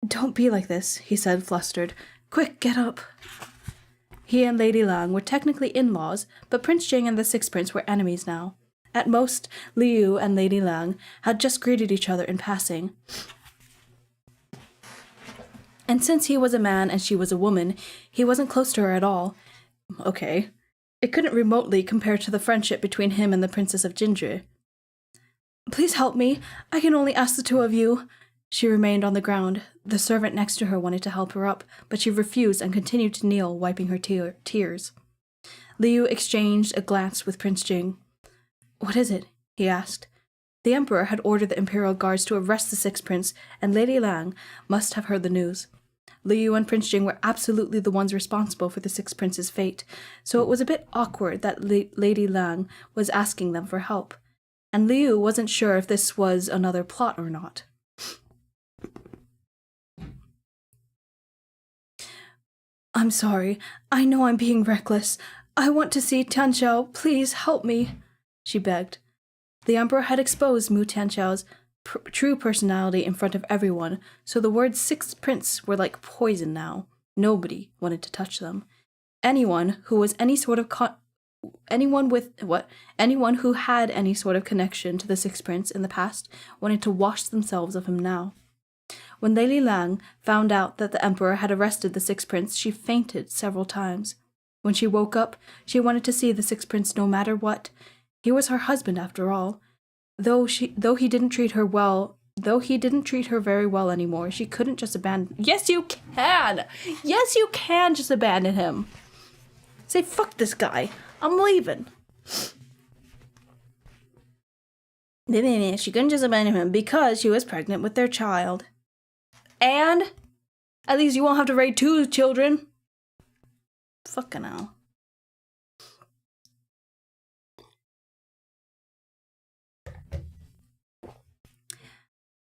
"Don't be like this," he said, flustered. "Quick, get up." He and Lady Lang were technically in-laws, but Prince Jing and the sixth prince were enemies now. At most, Liu and Lady Lang had just greeted each other in passing. And since he was a man and she was a woman, he wasn't close to her at all. Okay. It couldn't remotely compare to the friendship between him and the Princess of Jinzhi. "Please help me. I can only ask the two of you." She remained on the ground. The servant next to her wanted to help her up, but she refused and continued to kneel, wiping her tears. Liu exchanged a glance with Prince Jing. "What is it?" he asked. The Emperor had ordered the Imperial Guards to arrest the sixth prince, and Lady Lang must have heard the news. Liu and Prince Jing were absolutely the ones responsible for the sixth prince's fate, so it was a bit awkward that Lady Lang was asking them for help, and Liu wasn't sure if this was another plot or not. "I'm sorry. I know I'm being reckless. I want to see Tianxiao. Please help me," she begged. The Emperor had exposed Mu Tianxiao's true personality in front of everyone, so the words sixth prince were like poison now. Nobody wanted to touch them. Anyone who was any sort of anyone who had any sort of connection to the sixth prince in the past wanted to wash themselves of him now. When Lady Lang found out that the Emperor had arrested the sixth prince, she fainted several times. When she woke up, she wanted to see the sixth prince no matter what. He was her husband after all. Though he didn't treat her very well anymore, she couldn't just abandon. Yes, you can. Yes, you can just abandon him. Say, "Fuck this guy. I'm leaving." She couldn't just abandon him because she was pregnant with their child. And at least you won't have to raise 2 children. Fucking hell.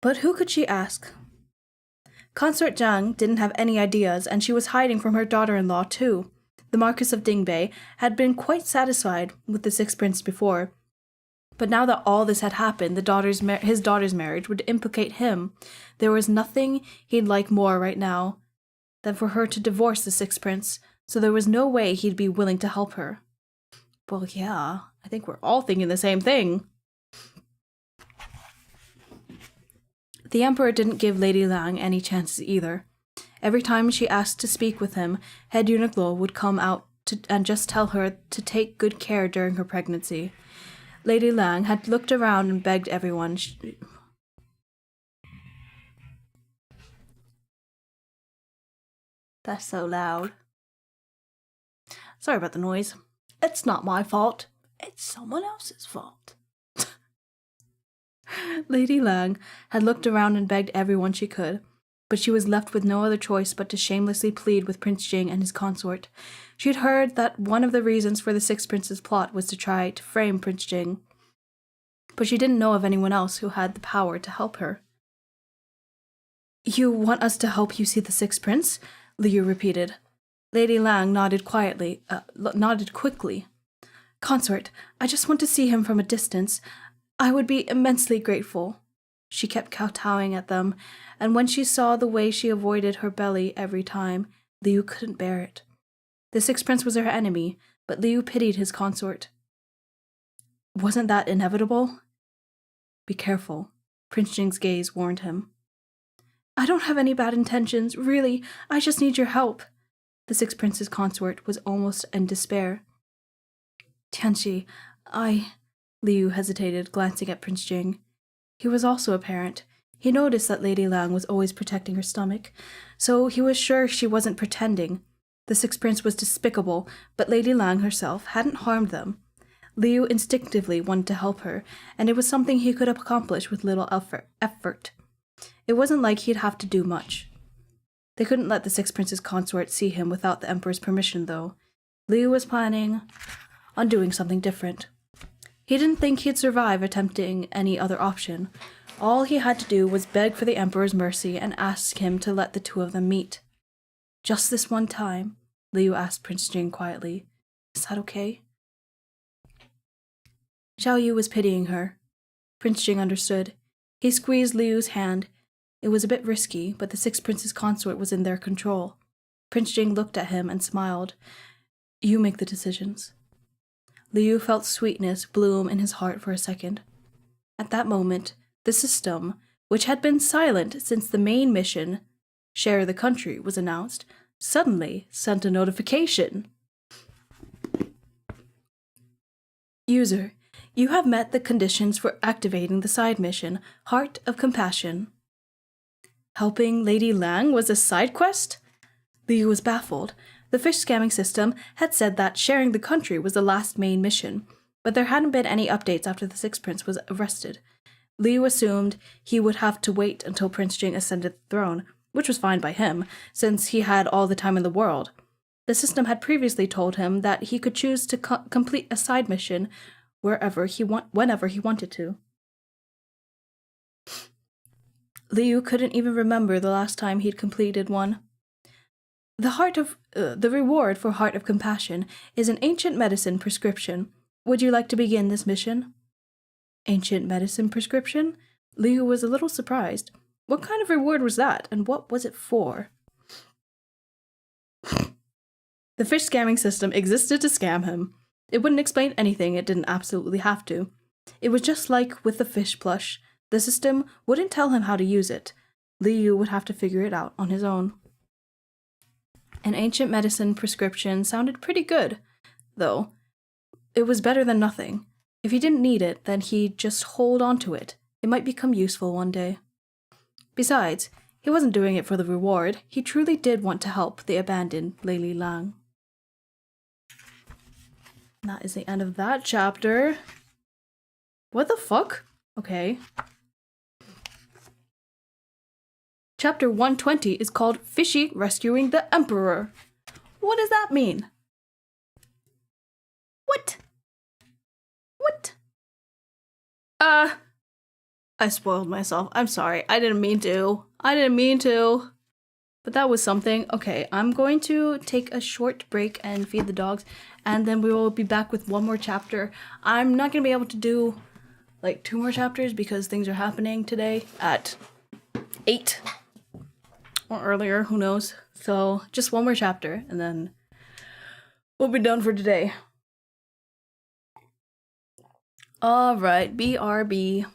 But who could she ask? Consort Zhang didn't have any ideas, and she was hiding from her daughter-in-law too. The Marquis of Dingbei had been quite satisfied with the sixth prince before, but now that all this had happened, his daughter's marriage would implicate him. There was nothing he'd like more right now than for her to divorce the sixth prince, so there was no way he'd be willing to help her. Well, yeah, I think we're all thinking the same thing. The Emperor didn't give Lady Lang any chances either. Every time she asked to speak with him, Head Eunuch Lo would come out and just tell her to take good care during her pregnancy. Lady Lang had looked around and begged everyone. That's so loud. Sorry about the noise. It's not my fault. It's someone else's fault. Lady Lang had looked around and begged everyone she could, but she was left with no other choice but to shamelessly plead with Prince Jing and his consort. She had heard that one of the reasons for the sixth prince's plot was to try to frame Prince Jing, but she didn't know of anyone else who had the power to help her. "You want us to help you see the sixth prince?" Liu repeated. Lady Lang nodded quickly. Consort, I just want to see him from a distance. I would be immensely grateful. She kept kowtowing at them, and when she saw the way she avoided her belly every time, Liu couldn't bear it. The Sixth Prince was her enemy, but Liu pitied his consort. Wasn't that inevitable? Be careful, Prince Jing's gaze warned him. I don't have any bad intentions, really, I just need your help. The Sixth Prince's consort was almost in despair. Tianxi, Liu hesitated, glancing at Prince Jing. He was also a parent. He noticed that Lady Lang was always protecting her stomach, so he was sure she wasn't pretending. The Sixth Prince was despicable, but Lady Lang herself hadn't harmed them. Liu instinctively wanted to help her, and it was something he could accomplish with little effort. It wasn't like he'd have to do much. They couldn't let the Sixth Prince's consort see him without the Emperor's permission, though. Liu was planning on doing something different. He didn't think he'd survive attempting any other option. All he had to do was beg for the Emperor's mercy and ask him to let the two of them meet. Just this one time, Liu asked Prince Jing quietly. Is that okay? Xiao Yu was pitying her. Prince Jing understood. He squeezed Liu's hand. It was a bit risky, but the Sixth Prince's consort was in their control. Prince Jing looked at him and smiled. You make the decisions. Liu felt sweetness bloom in his heart for a second. At that moment, the system, which had been silent since the main mission, Share the Country, was announced, suddenly sent a notification. User, you have met the conditions for activating the side mission, Heart of Compassion. Helping Lady Lang was a side quest? Liu was baffled. The fish scamming system had said that sharing the country was the last main mission, but there hadn't been any updates after the Sixth Prince was arrested. Liu assumed he would have to wait until Prince Jing ascended the throne, which was fine by him, since he had all the time in the world. The system had previously told him that he could choose to complete a side mission whenever he wanted to. Liu couldn't even remember the last time he'd completed one. The reward for Heart of Compassion is an ancient medicine prescription. Would you like to begin this mission? Ancient medicine prescription? Liu was a little surprised. What kind of reward was that, and what was it for? The fish scamming system existed to scam him. It wouldn't explain anything it didn't absolutely have to. It was just like with the fish plush. The system wouldn't tell him how to use it. Liu would have to figure it out on his own. An ancient medicine prescription sounded pretty good, though. It was better than nothing. If he didn't need it, then he'd just hold on to it. It might become useful one day. Besides, he wasn't doing it for the reward. He truly did want to help the abandoned Lady Lang. And that is the end of that chapter. What the fuck? Okay. Chapter 120 is called Fishy Rescuing the Emperor. What does that mean? What? I spoiled myself. I'm sorry. I didn't mean to. But that was something. Okay, I'm going to take a short break and feed the dogs, and then we will be back with one more chapter. I'm not going to be able to do like 2 more chapters because things are happening today at 8 or earlier, who knows. So just one more chapter and then we'll be done for today. All right, BRB.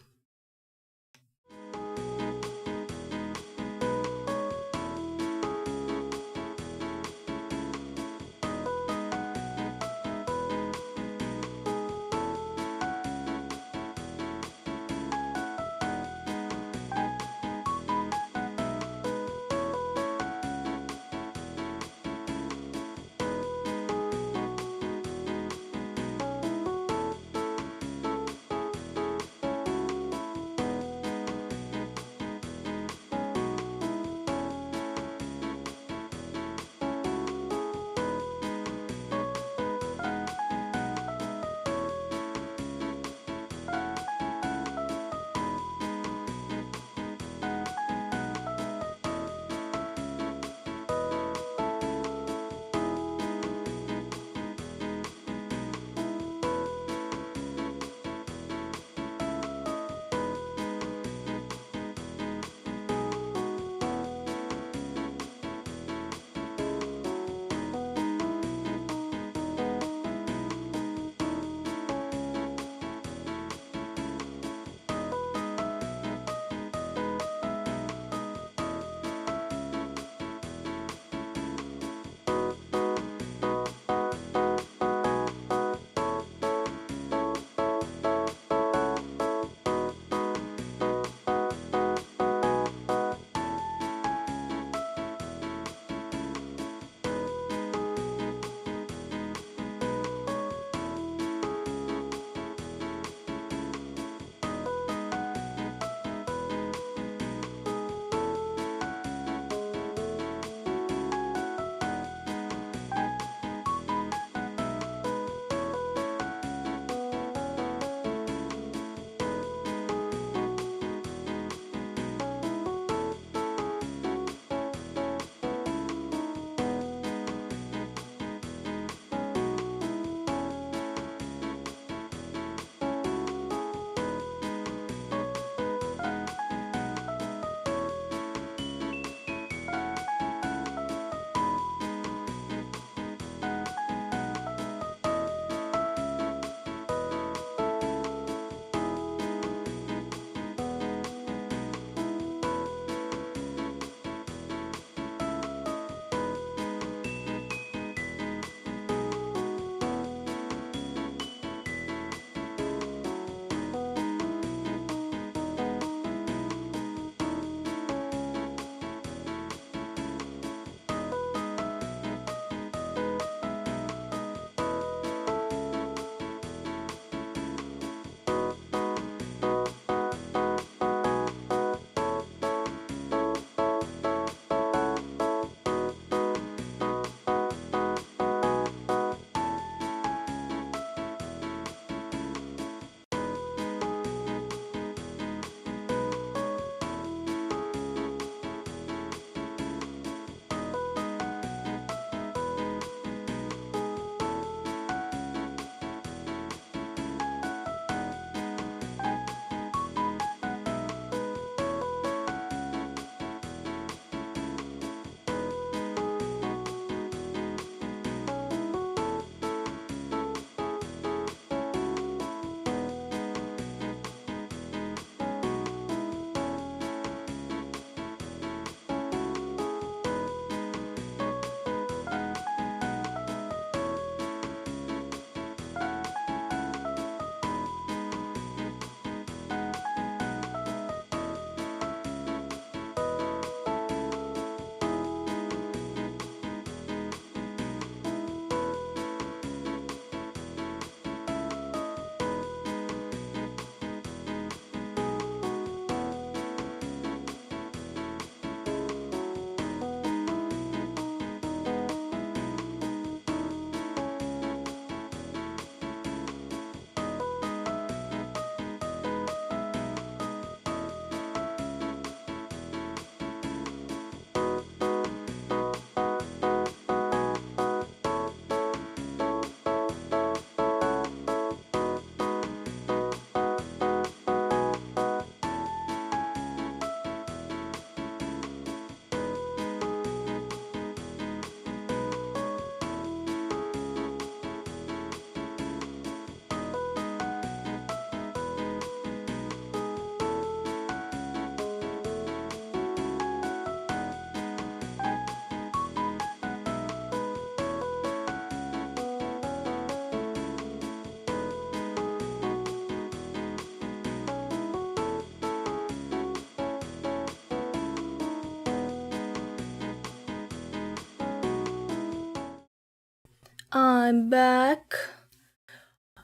I'm back.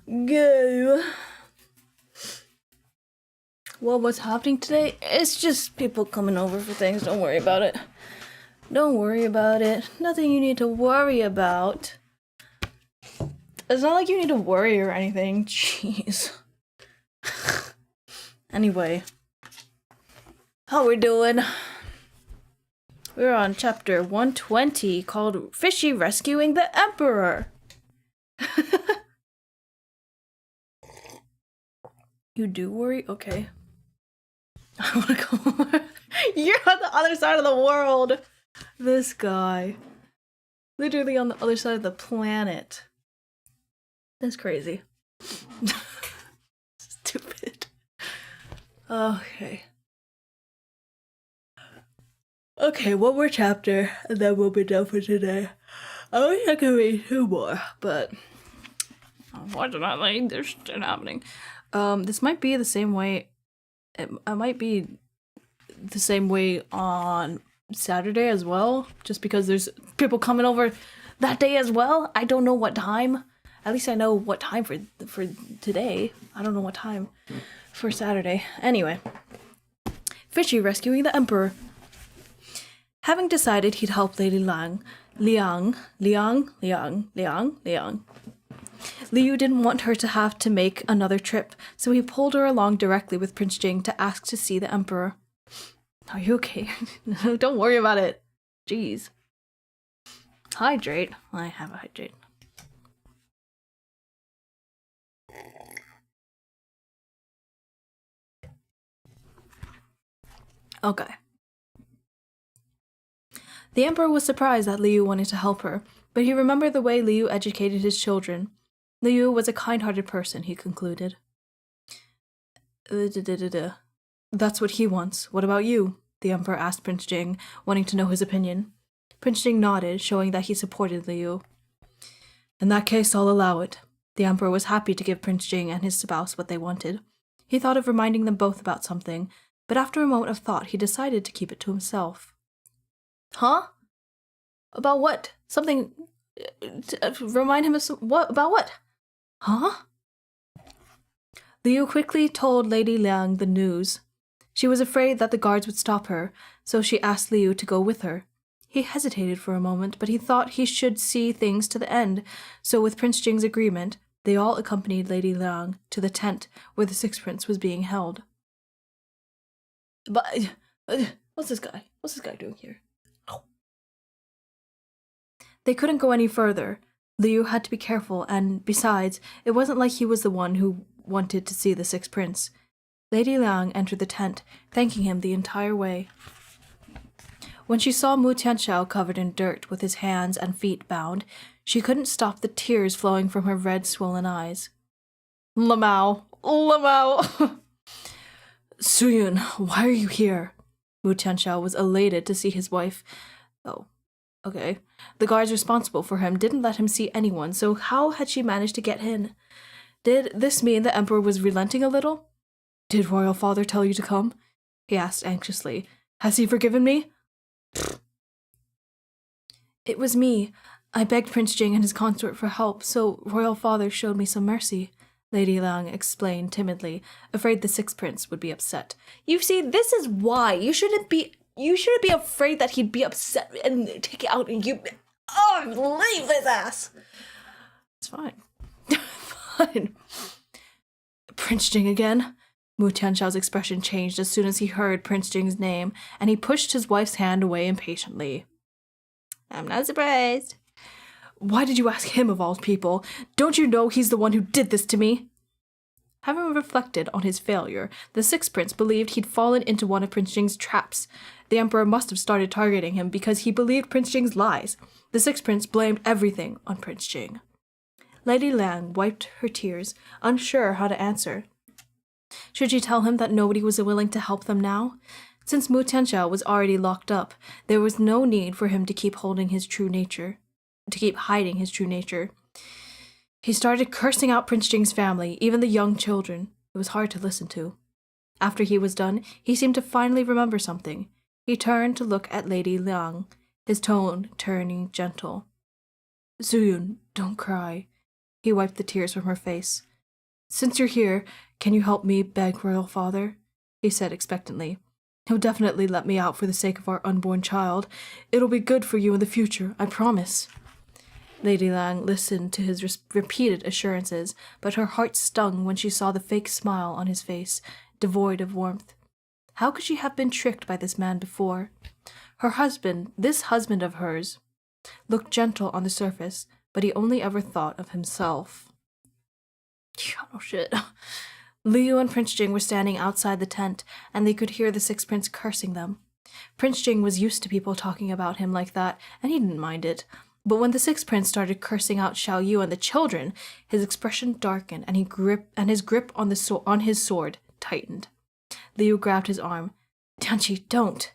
Go. Well, what's happening today? It's just people coming over for things. Don't worry about it. Don't worry about it. Nothing you need to worry about. It's not like you need to worry or anything. Jeez. Anyway. How we doing? We're on chapter 120 called Fishy Rescuing the Emperor. You do worry? Okay. I wanna go. You're on the other side of the world. This guy. Literally on the other side of the planet. That's crazy. Stupid. Okay. Okay, one more chapter, and then we'll be done for today. I wish I could read 2 more, but unfortunately, there's shit happening. This might be the same way. It might be the same way on Saturday as well, just because there's people coming over that day as well. I don't know what time. At least I know what time for today. I don't know what time for Saturday. Anyway, Fishy rescuing the Emperor. Having decided he'd help Lady Liang, Liu didn't want her to have to make another trip, so he pulled her along directly with Prince Jing to ask to see the Emperor. Are you okay? Don't worry about it. Jeez. Hydrate. I have a hydrate. Okay. The Emperor was surprised that Liu wanted to help her, but he remembered the way Liu educated his children. Liu was a kind-hearted person, he concluded. That's what he wants. What about you? The Emperor asked Prince Jing, wanting to know his opinion. Prince Jing nodded, showing that he supported Liu. In that case, I'll allow it. The Emperor was happy to give Prince Jing and his spouse what they wanted. He thought of reminding them both about something, but after a moment of thought, he decided to keep it to himself. Huh? About what? Something... remind him of what? About what? Huh? Liu quickly told Lady Liang the news. She was afraid that the guards would stop her, so she asked Liu to go with her. He hesitated for a moment, but he thought he should see things to the end, so with Prince Jing's agreement, they all accompanied Lady Liang to the tent where the Sixth Prince was being held. But... what's this guy? What's this guy doing here? Oh. They couldn't go any further. Liu had to be careful, and besides, it wasn't like he was the one who wanted to see the Sixth Prince. Lady Liang entered the tent, thanking him the entire way. When she saw Mu Tianxiao covered in dirt with his hands and feet bound, she couldn't stop the tears flowing from her red, swollen eyes. Lamao! Lamao! Suyun, why are you here? Mu Tianxiao was elated to see his wife. Oh, okay. The guards responsible for him didn't let him see anyone, so how had she managed to get in? Did this mean the Emperor was relenting a little? Did Royal Father tell you to come? He asked anxiously. Has he forgiven me? It was me. I begged Prince Jing and his consort for help, so Royal Father showed me some mercy, Lady Liang explained timidly, afraid the Sixth Prince would be upset. You see, this is why. You shouldn't be afraid that he'd be upset and take it out and you... Oh, leave his ass! It's fine. Fine. Prince Jing again? Mu Tianxiao's expression changed as soon as he heard Prince Jing's name, and he pushed his wife's hand away impatiently. I'm not surprised. Why did you ask him of all people? Don't you know he's the one who did this to me? Having reflected on his failure, the Sixth Prince believed he'd fallen into one of Prince Jing's traps. The Emperor must have started targeting him because he believed Prince Jing's lies. The Sixth Prince blamed everything on Prince Jing. Lady Liang wiped her tears, unsure how to answer. Should she tell him that nobody was willing to help them now? Since Mu Tianxiao was already locked up, there was no need for him to keep hiding his true nature. He started cursing out Prince Jing's family, even the young children. It was hard to listen to. After he was done, he seemed to finally remember something. He turned to look at Lady Liang, his tone turning gentle. Zuyun, don't cry. He wiped the tears from her face. Since you're here, can you help me beg Royal Father? He said expectantly. He'll definitely let me out for the sake of our unborn child. It'll be good for you in the future, I promise. Lady Lang listened to his repeated assurances, but her heart stung when she saw the fake smile on his face, devoid of warmth. How could she have been tricked by this man before? Her husband, this husband of hers, looked gentle on the surface, but he only ever thought of himself. Oh shit. Liu and Prince Jing were standing outside the tent, and they could hear the Sixth Prince cursing them. Prince Jing was used to people talking about him like that, and he didn't mind it. But when the Sixth Prince started cursing out Xiao Yu and the children, his expression darkened, and his grip on his sword tightened. Liu grabbed his arm. Tianqi, don't!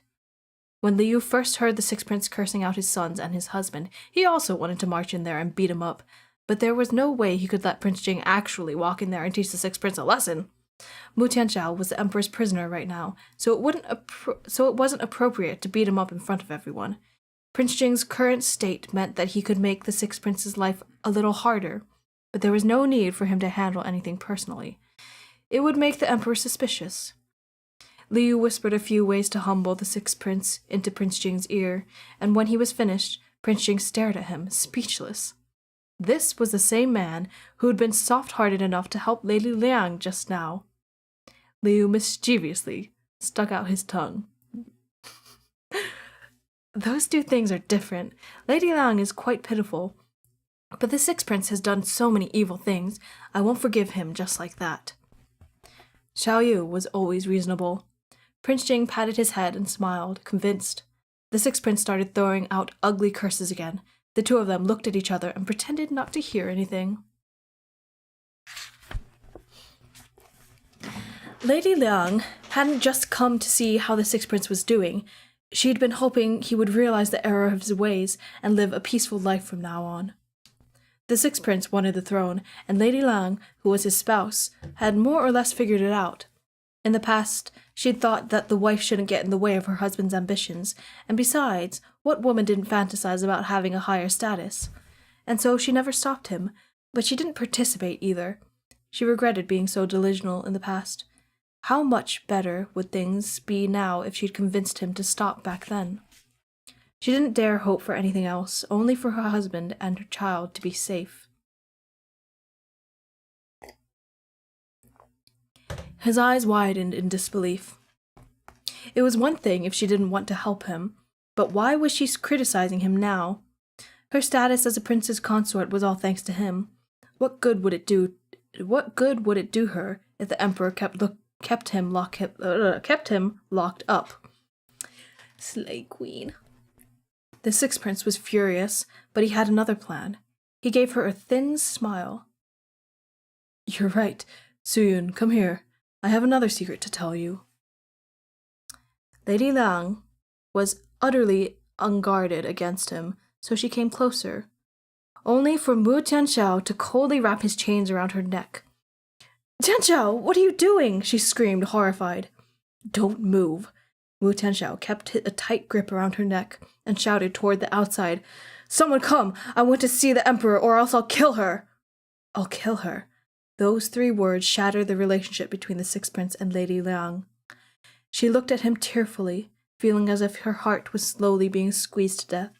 When Liu first heard the Sixth Prince cursing out his sons and his husband, he also wanted to march in there and beat him up. But there was no way he could let Prince Jing actually walk in there and teach the Sixth Prince a lesson. Mu Tianxiao was the Emperor's prisoner right now, so it wasn't appropriate to beat him up in front of everyone. Prince Jing's current state meant that he could make the Sixth Prince's life a little harder, but there was no need for him to handle anything personally. It would make the Emperor suspicious. Liu whispered a few ways to humble the Sixth Prince into Prince Jing's ear, and when he was finished, Prince Jing stared at him, speechless. This was the same man who had been soft-hearted enough to help Lady Liang just now. Liu mischievously stuck out his tongue. Those two things are different. Lady Liang is quite pitiful, but the Sixth Prince has done so many evil things, I won't forgive him just like that. Xiao Yu was always reasonable. Prince Jing patted his head and smiled, convinced. The Sixth Prince started throwing out ugly curses again. The two of them looked at each other and pretended not to hear anything. Lady Liang hadn't just come to see how the Sixth Prince was doing. She'd been hoping he would realize the error of his ways and live a peaceful life from now on. The Sixth Prince wanted the throne, and Lady Liang, who was his spouse, had more or less figured it out. In the past, she'd thought that the wife shouldn't get in the way of her husband's ambitions, and besides, what woman didn't fantasize about having a higher status? And so she never stopped him, but she didn't participate either. She regretted being so delusional in the past. How much better would things be now if she'd convinced him to stop back then? She didn't dare hope for anything else, only for her husband and her child to be safe. His eyes widened in disbelief. It was one thing if she didn't want to help him, but why was she criticizing him now? Her status as a prince's consort was all thanks to him. What good would it do her if the Emperor kept him locked up? Slay Queen. The Sixth Prince was furious, but he had another plan. He gave her a thin smile. You're right. Suyun, come here. I have another secret to tell you. Lady Liang was utterly unguarded against him, so she came closer, only for Mu Tianxiao to coldly wrap his chains around her neck. Tianxiao, what are you doing? She screamed, horrified. Don't move. Mu Tianxiao kept a tight grip around her neck and shouted toward the outside, Someone come! I want to see the Emperor, or else I'll kill her! I'll kill her. Those 3 words shattered the relationship between the Sixth Prince and Lady Liang. She looked at him tearfully, feeling as if her heart was slowly being squeezed to death.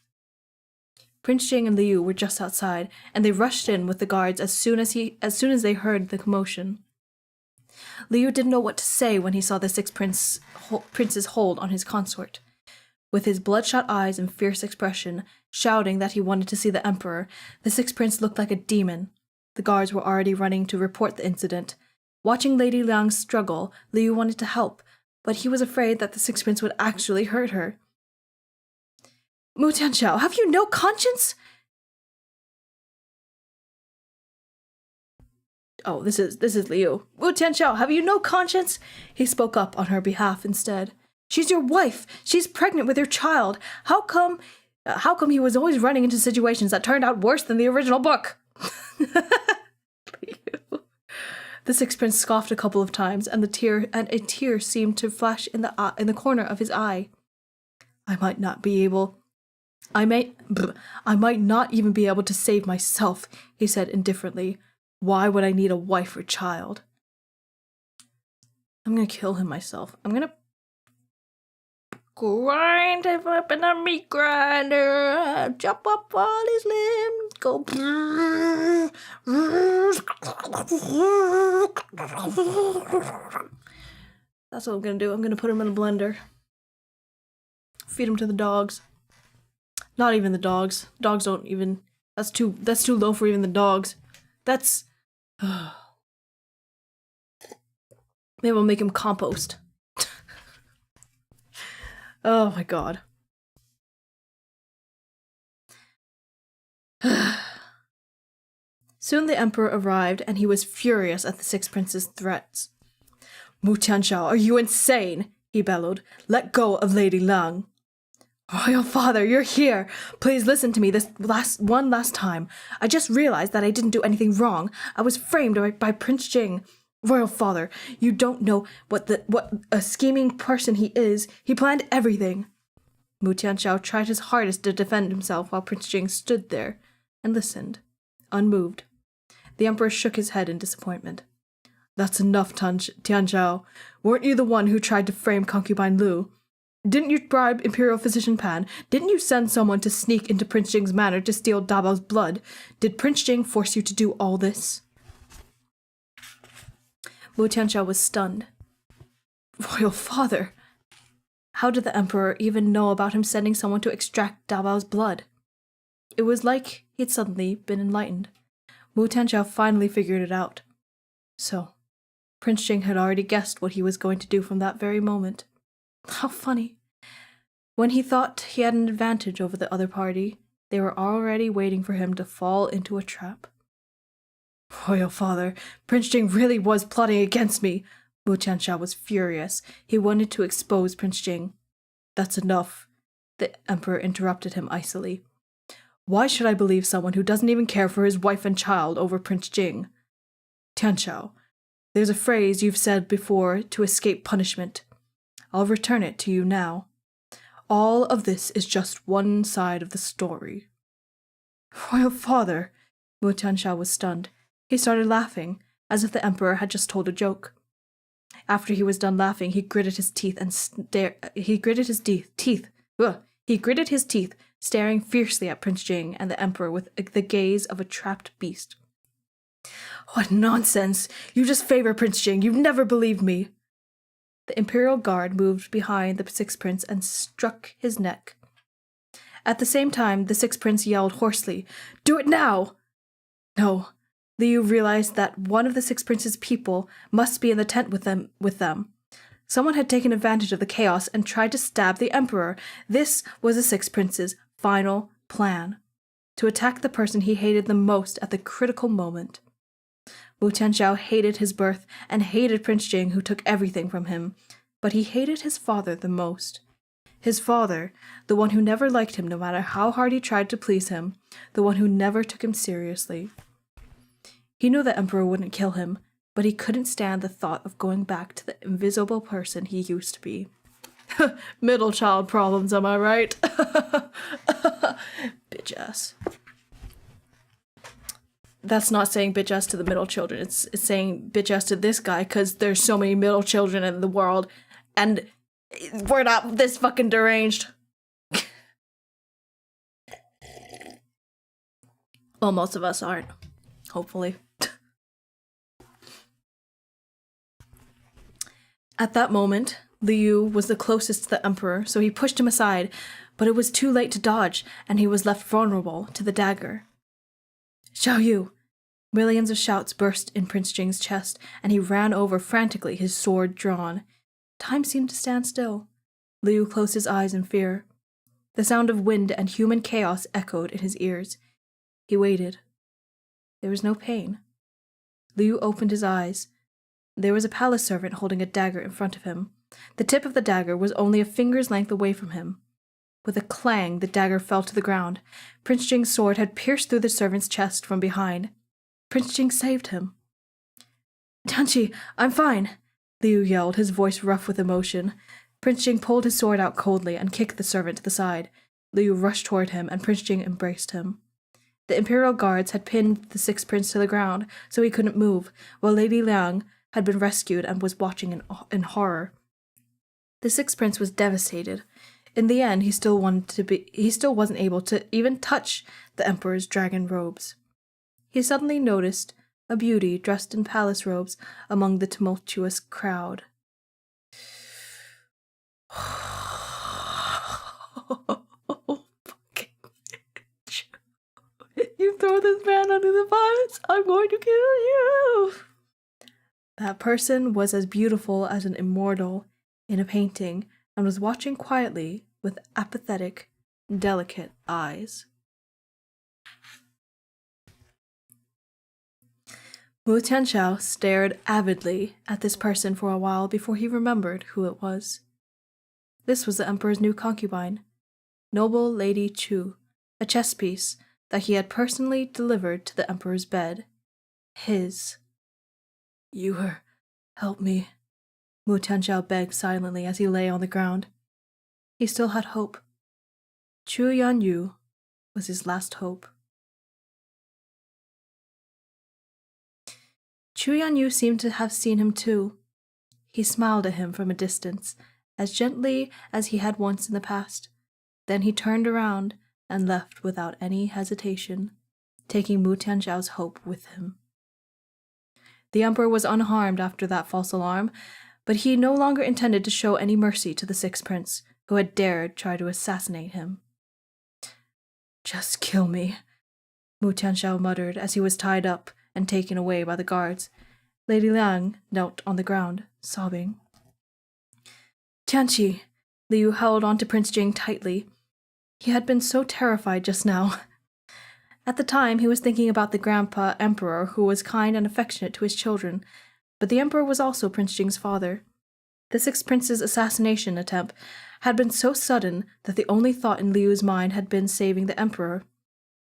Prince Jing and Liu were just outside, and they rushed in with the guards as soon as they heard the commotion. Liu didn't know what to say when he saw the Sixth Prince's hold on his consort. With his bloodshot eyes and fierce expression, shouting that he wanted to see the Emperor, the Sixth Prince looked like a demon. The guards were already running to report the incident. Watching Lady Liang's struggle, Liu wanted to help, but he was afraid that the Sixth Prince would actually hurt her. Mu Tianxiao, have you no conscience? Oh, this is Liu. Mu Tianxiao, have you no conscience? He spoke up on her behalf instead. She's your wife. She's pregnant with your child. How come he was always running into situations that turned out worse than the original book? The Sixth Prince scoffed a couple of times, and a tear seemed to flash in the corner of his eye. I might not be able I might not even be able to save myself, he said indifferently. Why would I need a wife or child? I'm gonna kill him myself. I'm gonna grind him up in a meat grinder, chop up all his limbs, go. That's what I'm gonna do. I'm gonna put him in a blender. Feed him to the dogs. Not even the dogs. Dogs don't even. That's too low for even the dogs. That's. Maybe we'll make him compost. Oh my god. Soon the emperor arrived, and he was furious at the six princes' threats. Mu Tianxiao, are you insane? He bellowed. Let go of Lady Lang. Royal father, you're here. Please listen to me this last time. I just realized that I didn't do anything wrong. I was framed by Prince Jing. Royal father, you don't know what a scheming person he is. He planned everything. Mu Tianxiao tried his hardest to defend himself while Prince Jing stood there and listened, unmoved. The emperor shook his head in disappointment. That's enough, Tianxiao. Weren't you the one who tried to frame concubine Lu? Didn't you bribe Imperial Physician Pan? Didn't you send someone to sneak into Prince Jing's manor to steal Dabao's blood? Did Prince Jing force you to do all this? Mu Tianxiao was stunned. Royal father! How did the emperor even know about him sending someone to extract Dabao's blood? It was like he'd suddenly been enlightened. Mu Tianxiao finally figured it out. So, Prince Jing had already guessed what he was going to do from that very moment. How funny. When he thought he had an advantage over the other party, they were already waiting for him to fall into a trap. Royal father, Prince Jing really was plotting against me. Mu Tianxiao was furious. He wanted to expose Prince Jing. That's enough, the emperor interrupted him icily. Why should I believe someone who doesn't even care for his wife and child over Prince Jing? Tianxiao, there's a phrase you've said before to escape punishment. I'll return it to you now. All of this is just one side of the story. Royal father, Mu Tianxiao was stunned. He started laughing, as if the emperor had just told a joke. After he was done laughing, he gritted his teeth and staring fiercely at Prince Jing and the emperor with the gaze of a trapped beast. What nonsense! You just favor Prince Jing. You've never believed me. The imperial guard moved behind the sixth prince and struck his neck. At the same time, the sixth prince yelled hoarsely, Do it now! No. Liu realized that one of the six prince's people must be in the tent with them. Someone had taken advantage of the chaos and tried to stab the emperor. This was the six prince's final plan, to attack the person he hated the most at the critical moment. Mu Tianxiao hated his birth and hated Prince Jing, who took everything from him, but he hated his father the most. His father, the one who never liked him no matter how hard he tried to please him, the one who never took him seriously. He knew the emperor wouldn't kill him, but he couldn't stand the thought of going back to the invisible person he used to be. Middle child problems, am I right? Bitch ass. That's not saying bitch ass to the middle children. It's saying bitch ass to this guy because there's so many middle children in the world and we're not this fucking deranged. Well, most of us aren't. Hopefully. At that moment, Liu was the closest to the emperor, so he pushed him aside, but it was too late to dodge, and he was left vulnerable to the dagger. Xiao Yu! Millions of shouts burst in Prince Jing's chest, and he ran over frantically, his sword drawn. Time seemed to stand still. Liu closed his eyes in fear. The sound of wind and human chaos echoed in his ears. He waited. There was no pain. Liu opened his eyes. There was a palace servant holding a dagger in front of him. The tip of the dagger was only a finger's length away from him. With a clang, the dagger fell to the ground. Prince Jing's sword had pierced through the servant's chest from behind. Prince Jing saved him. Tianqi, I'm fine, Liu yelled, his voice rough with emotion. Prince Jing pulled his sword out coldly and kicked the servant to the side. Liu rushed toward him, and Prince Jing embraced him. The imperial guards had pinned the sixth prince to the ground, so he couldn't move, while Lady Liang had been rescued and was watching in horror. The sixth prince was devastated. In the end, he still wasn't able to even touch the emperor's dragon robes. He suddenly noticed a beauty dressed in palace robes among the tumultuous crowd. You throw this man under the bus, I'm going to kill you. That person was as beautiful as an immortal in a painting and was watching quietly with apathetic, delicate eyes. Wu Tianxiao stared avidly at this person for a while before he remembered who it was. This was the emperor's new concubine, noble Lady Chu, a chess piece that he had personally delivered to the emperor's bed. His. You help me, Wu Tianxiao begged silently as he lay on the ground. He still had hope. Chu Yanyu was his last hope. Chu Yanyu seemed to have seen him too. He smiled at him from a distance, as gently as he had once in the past. Then he turned around and left without any hesitation, taking Wu Tianxiao's hope with him. The emperor was unharmed after that false alarm, but he no longer intended to show any mercy to the sixth prince, who had dared try to assassinate him. Just kill me, Wu Tianxiao muttered as he was tied up and taken away by the guards. Lady Liang knelt on the ground, sobbing. Tianqi, Liu held on to Prince Jing tightly. He had been so terrified just now. At the time, he was thinking about the grandpa emperor who was kind and affectionate to his children, but the emperor was also Prince Jing's father. The sixth prince's assassination attempt had been so sudden that the only thought in Liu's mind had been saving the emperor.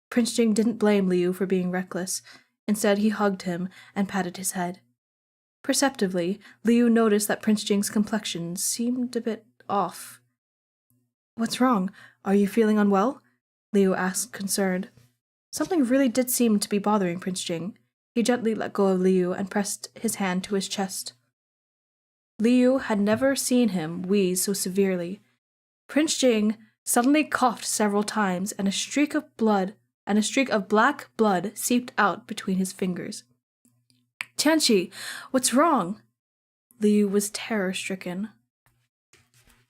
Prince Jing didn't blame Liu for being reckless. Instead, he hugged him and patted his head. Perceptively, Liu noticed that Prince Jing's complexion seemed a bit off. What's wrong? Are you feeling unwell? Liu asked, concerned. Something really did seem to be bothering Prince Jing. He gently let go of Liu and pressed his hand to his chest. Liu had never seen him wheeze so severely. Prince Jing suddenly coughed several times, and a streak of black blood seeped out between his fingers. Tianqi, what's wrong? Liu was terror-stricken.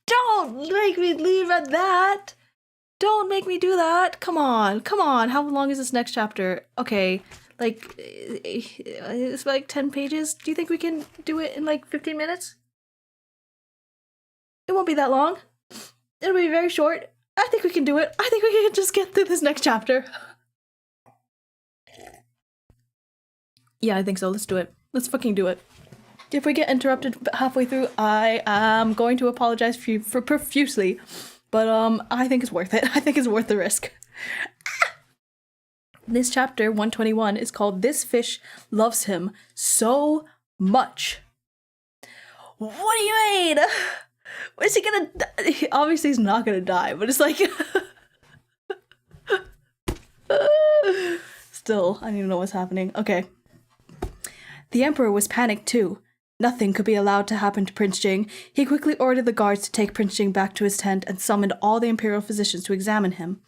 Don't make me leave at that! Don't make me do that! Come on! How long is this next chapter? Okay, it's like 10 pages. Do you think we can do it in like 15 minutes? It won't be that long. It'll be very short. I think we can do it. I think we can just get through this next chapter. Yeah, I think so. Let's do it. Let's fucking do it. If we get interrupted halfway through, I am going to apologize for profusely. But I think it's worth it. I think it's worth the risk. This chapter, 121, is called This Fish Loves Him So Much. What do you mean? Is he gonna die? Obviously he's not gonna die, but it's like... Still, I don't even know what's happening. Okay. The emperor was panicked too. Nothing could be allowed to happen to Prince Jing. He quickly ordered the guards to take Prince Jing back to his tent and summoned all the imperial physicians to examine him.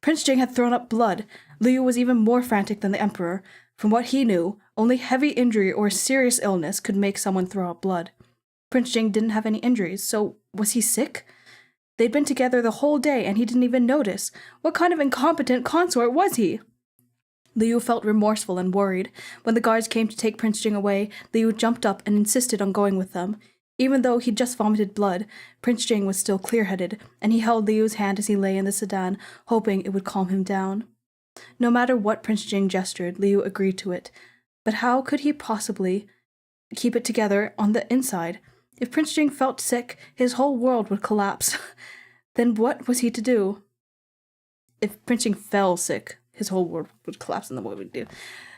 Prince Jing had thrown up blood. Liu was even more frantic than the emperor. From what he knew, only heavy injury or serious illness could make someone throw up blood. Prince Jing didn't have any injuries, so was he sick? They'd been together the whole day and he didn't even notice. What kind of incompetent consort was he? Liu felt remorseful and worried. When the guards came to take Prince Jing away, Liu jumped up and insisted on going with them. Even though he'd just vomited blood, Prince Jing was still clear-headed, and he held Liu's hand as he lay in the sedan, hoping it would calm him down. No matter what Prince Jing gestured, Liu agreed to it. But how could he possibly keep it together on the inside? If Prince Jing felt sick, his whole world would collapse. Then what was he to do? If Prince Jing fell sick, his whole world would collapse, and then what would he do?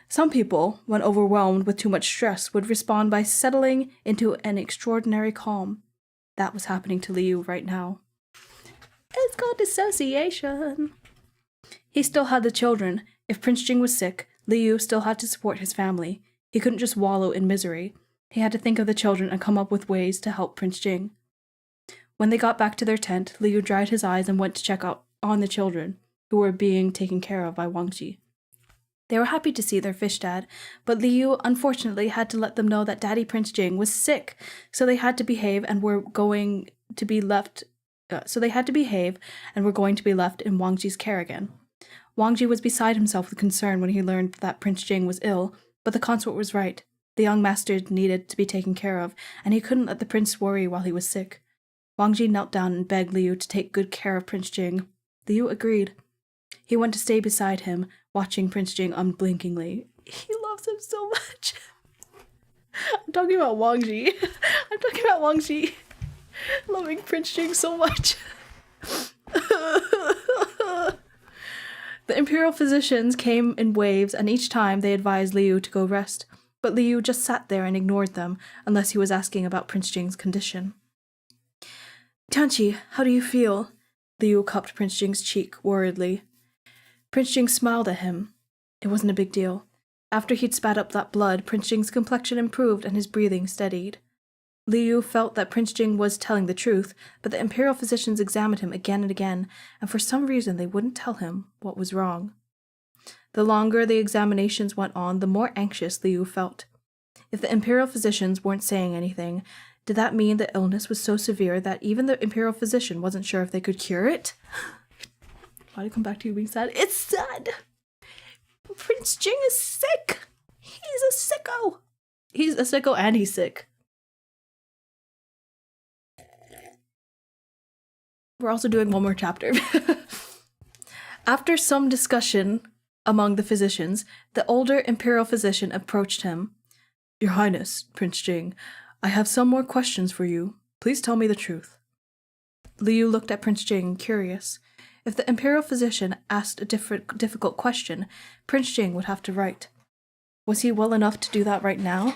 Some people, when overwhelmed with too much stress, would respond by settling into an extraordinary calm. That was happening to Liu right now. It's called dissociation. He still had the children. If Prince Jing was sick, Liu still had to support his family. He couldn't just wallow in misery. He had to think of the children and come up with ways to help Prince Jing. When they got back to their tent, Liu dried his eyes and went to check out on the children, who were being taken care of by Wang Ji. They were happy to see their fish dad, but Liu unfortunately had to let them know that Daddy Prince Jing was sick, so they had to behave and were going to be left. In Wang Ji's care again. Wang Ji was beside himself with concern when he learned that Prince Jing was ill, but the consort was right. The young master needed to be taken care of, and he couldn't let the prince worry while he was sick. Wang Ji knelt down and begged Liu to take good care of Prince Jing. Liu agreed. He went to stay beside him, watching Prince Jing unblinkingly. He loves him so much. I'm talking about Wang Ji. Loving Prince Jing so much. The imperial physicians came in waves, and each time they advised Liu to go rest, but Liu just sat there and ignored them, unless he was asking about Prince Jing's condition. Tianqi, how do you feel? Liu cupped Prince Jing's cheek worriedly. Prince Jing smiled at him. It wasn't a big deal. After he'd spat up that blood, Prince Jing's complexion improved and his breathing steadied. Liu felt that Prince Jing was telling the truth, but the imperial physicians examined him again and again, and for some reason they wouldn't tell him what was wrong. The longer the examinations went on, the more anxious Liu felt. If the imperial physicians weren't saying anything, did that mean the illness was so severe that even the imperial physician wasn't sure if they could cure it? Why did I come back to you being sad? It's sad! Prince Jing is sick! He's a sicko! He's a sicko and he's sick. We're also doing one more chapter. After some discussion among the physicians, the older imperial physician approached him. Your Highness, Prince Jing, I have some more questions for you. Please tell me the truth. Liu looked at Prince Jing, curious. If the imperial physician asked a difficult question, Prince Jing would have to write. Was he well enough to do that right now?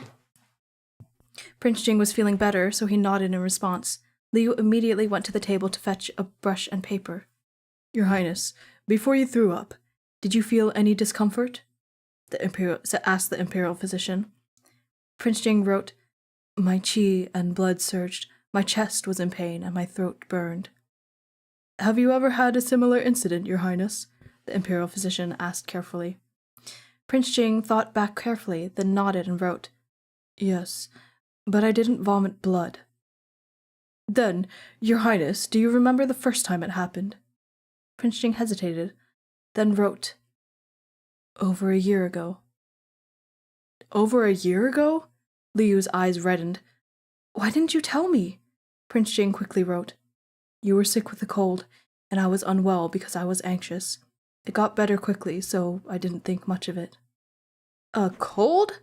Prince Jing was feeling better, so he nodded in response. Liu immediately went to the table to fetch a brush and paper. Your Highness, before you threw up, did you feel any discomfort? Asked the imperial physician. Prince Jing wrote, My qi and blood surged, my chest was in pain, and my throat burned. Have you ever had a similar incident, Your Highness? The imperial physician asked carefully. Prince Jing thought back carefully, then nodded and wrote, Yes, but I didn't vomit blood. Then, Your Highness, do you remember the first time it happened? Prince Jing hesitated, then wrote, Over a year ago. Over a year ago? Liu's eyes reddened. Why didn't you tell me? Prince Jing quickly wrote, You were sick with a cold, and I was unwell because I was anxious. It got better quickly, so I didn't think much of it. A cold?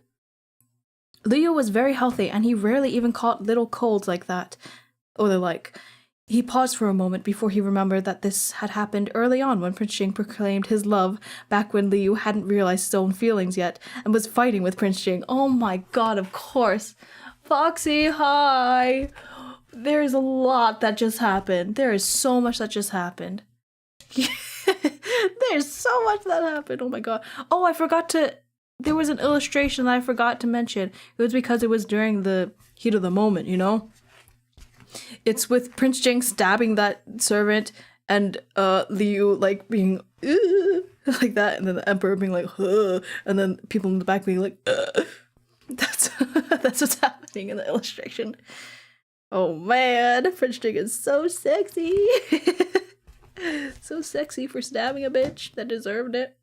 Liu was very healthy, and he rarely even caught little colds like that. Or the like. He paused for a moment before he remembered that this had happened early on when Prince Jing proclaimed his love, back when Liu hadn't realized his own feelings yet, and was fighting with Prince Jing. Oh my god, of course. Foxy, hi! There's a lot that just happened. There is so much that just happened. There's so much that happened. Oh my god. Oh, I forgot to... There was an illustration that I forgot to mention. It was because it was during the heat of the moment, you know? It's with Prince Jing stabbing that servant and Liu like being like that, and then the emperor being like and then people in the back being like That's what's happening in the illustration. Oh man, Prince Jing is so sexy. So sexy for stabbing a bitch that deserved it.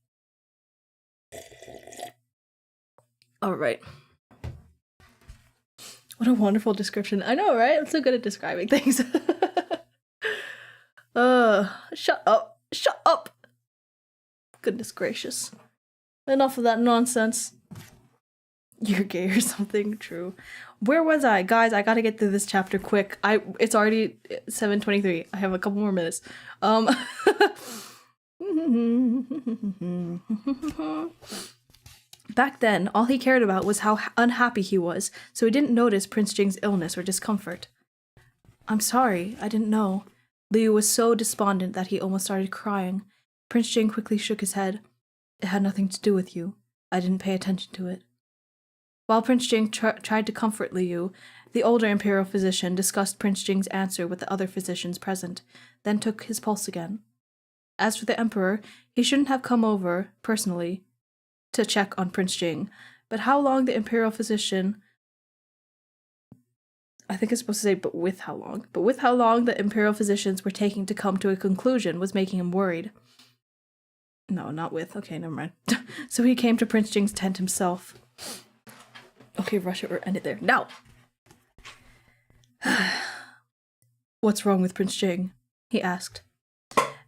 Alright. What a wonderful description. I know, right? I'm so good at describing things. Shut up. Shut up. Goodness gracious. Enough of that nonsense. You're gay or something. True. Where was I? Guys, I gotta get through this chapter quick. It's already 7:23. I have a couple more minutes. Back then, all he cared about was how unhappy he was, so he didn't notice Prince Jing's illness or discomfort. I'm sorry, I didn't know. Liu was so despondent that he almost started crying. Prince Jing quickly shook his head. It had nothing to do with you. I didn't pay attention to it. While Prince Jing tried to comfort Liu, the older imperial physician discussed Prince Jing's answer with the other physicians present, then took his pulse again. As for the emperor, he shouldn't have come over, personally, to check on Prince Jing, but how long the imperial physician... I think it's supposed to say, but with how long? But with how long the imperial physicians were taking to come to a conclusion was making him worried. No, not with. Okay, never mind. So he came to Prince Jing's tent himself. Okay, rush it or end it there. Now! What's wrong with Prince Jing? He asked.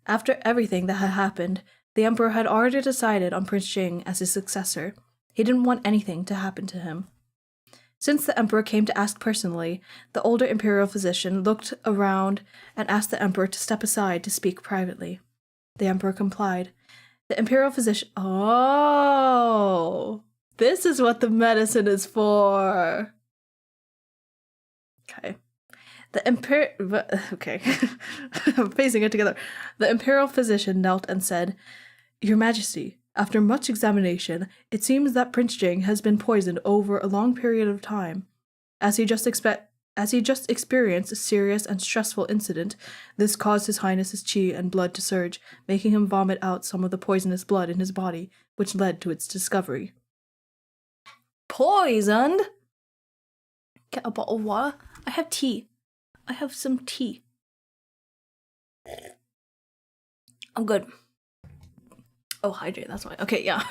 After everything that had happened, the emperor had already decided on Prince Jing as his successor. He didn't want anything to happen to him. Since the emperor came to ask personally, the older imperial physician looked around and asked the emperor to step aside to speak privately. The emperor complied. The imperial physician... Oh! This is what the medicine is for! Okay. Okay. I'm facing it together. The imperial physician knelt and said, Your Majesty, after much examination, it seems that Prince Jing has been poisoned over a long period of time. As he just experienced a serious and stressful incident, this caused His Highness's qi and blood to surge, making him vomit out some of the poisonous blood in his body, which led to its discovery. Poisoned? Get a bottle of water. I have tea. I have some tea. I'm good. Oh, hydrate, that's why. Okay, yeah.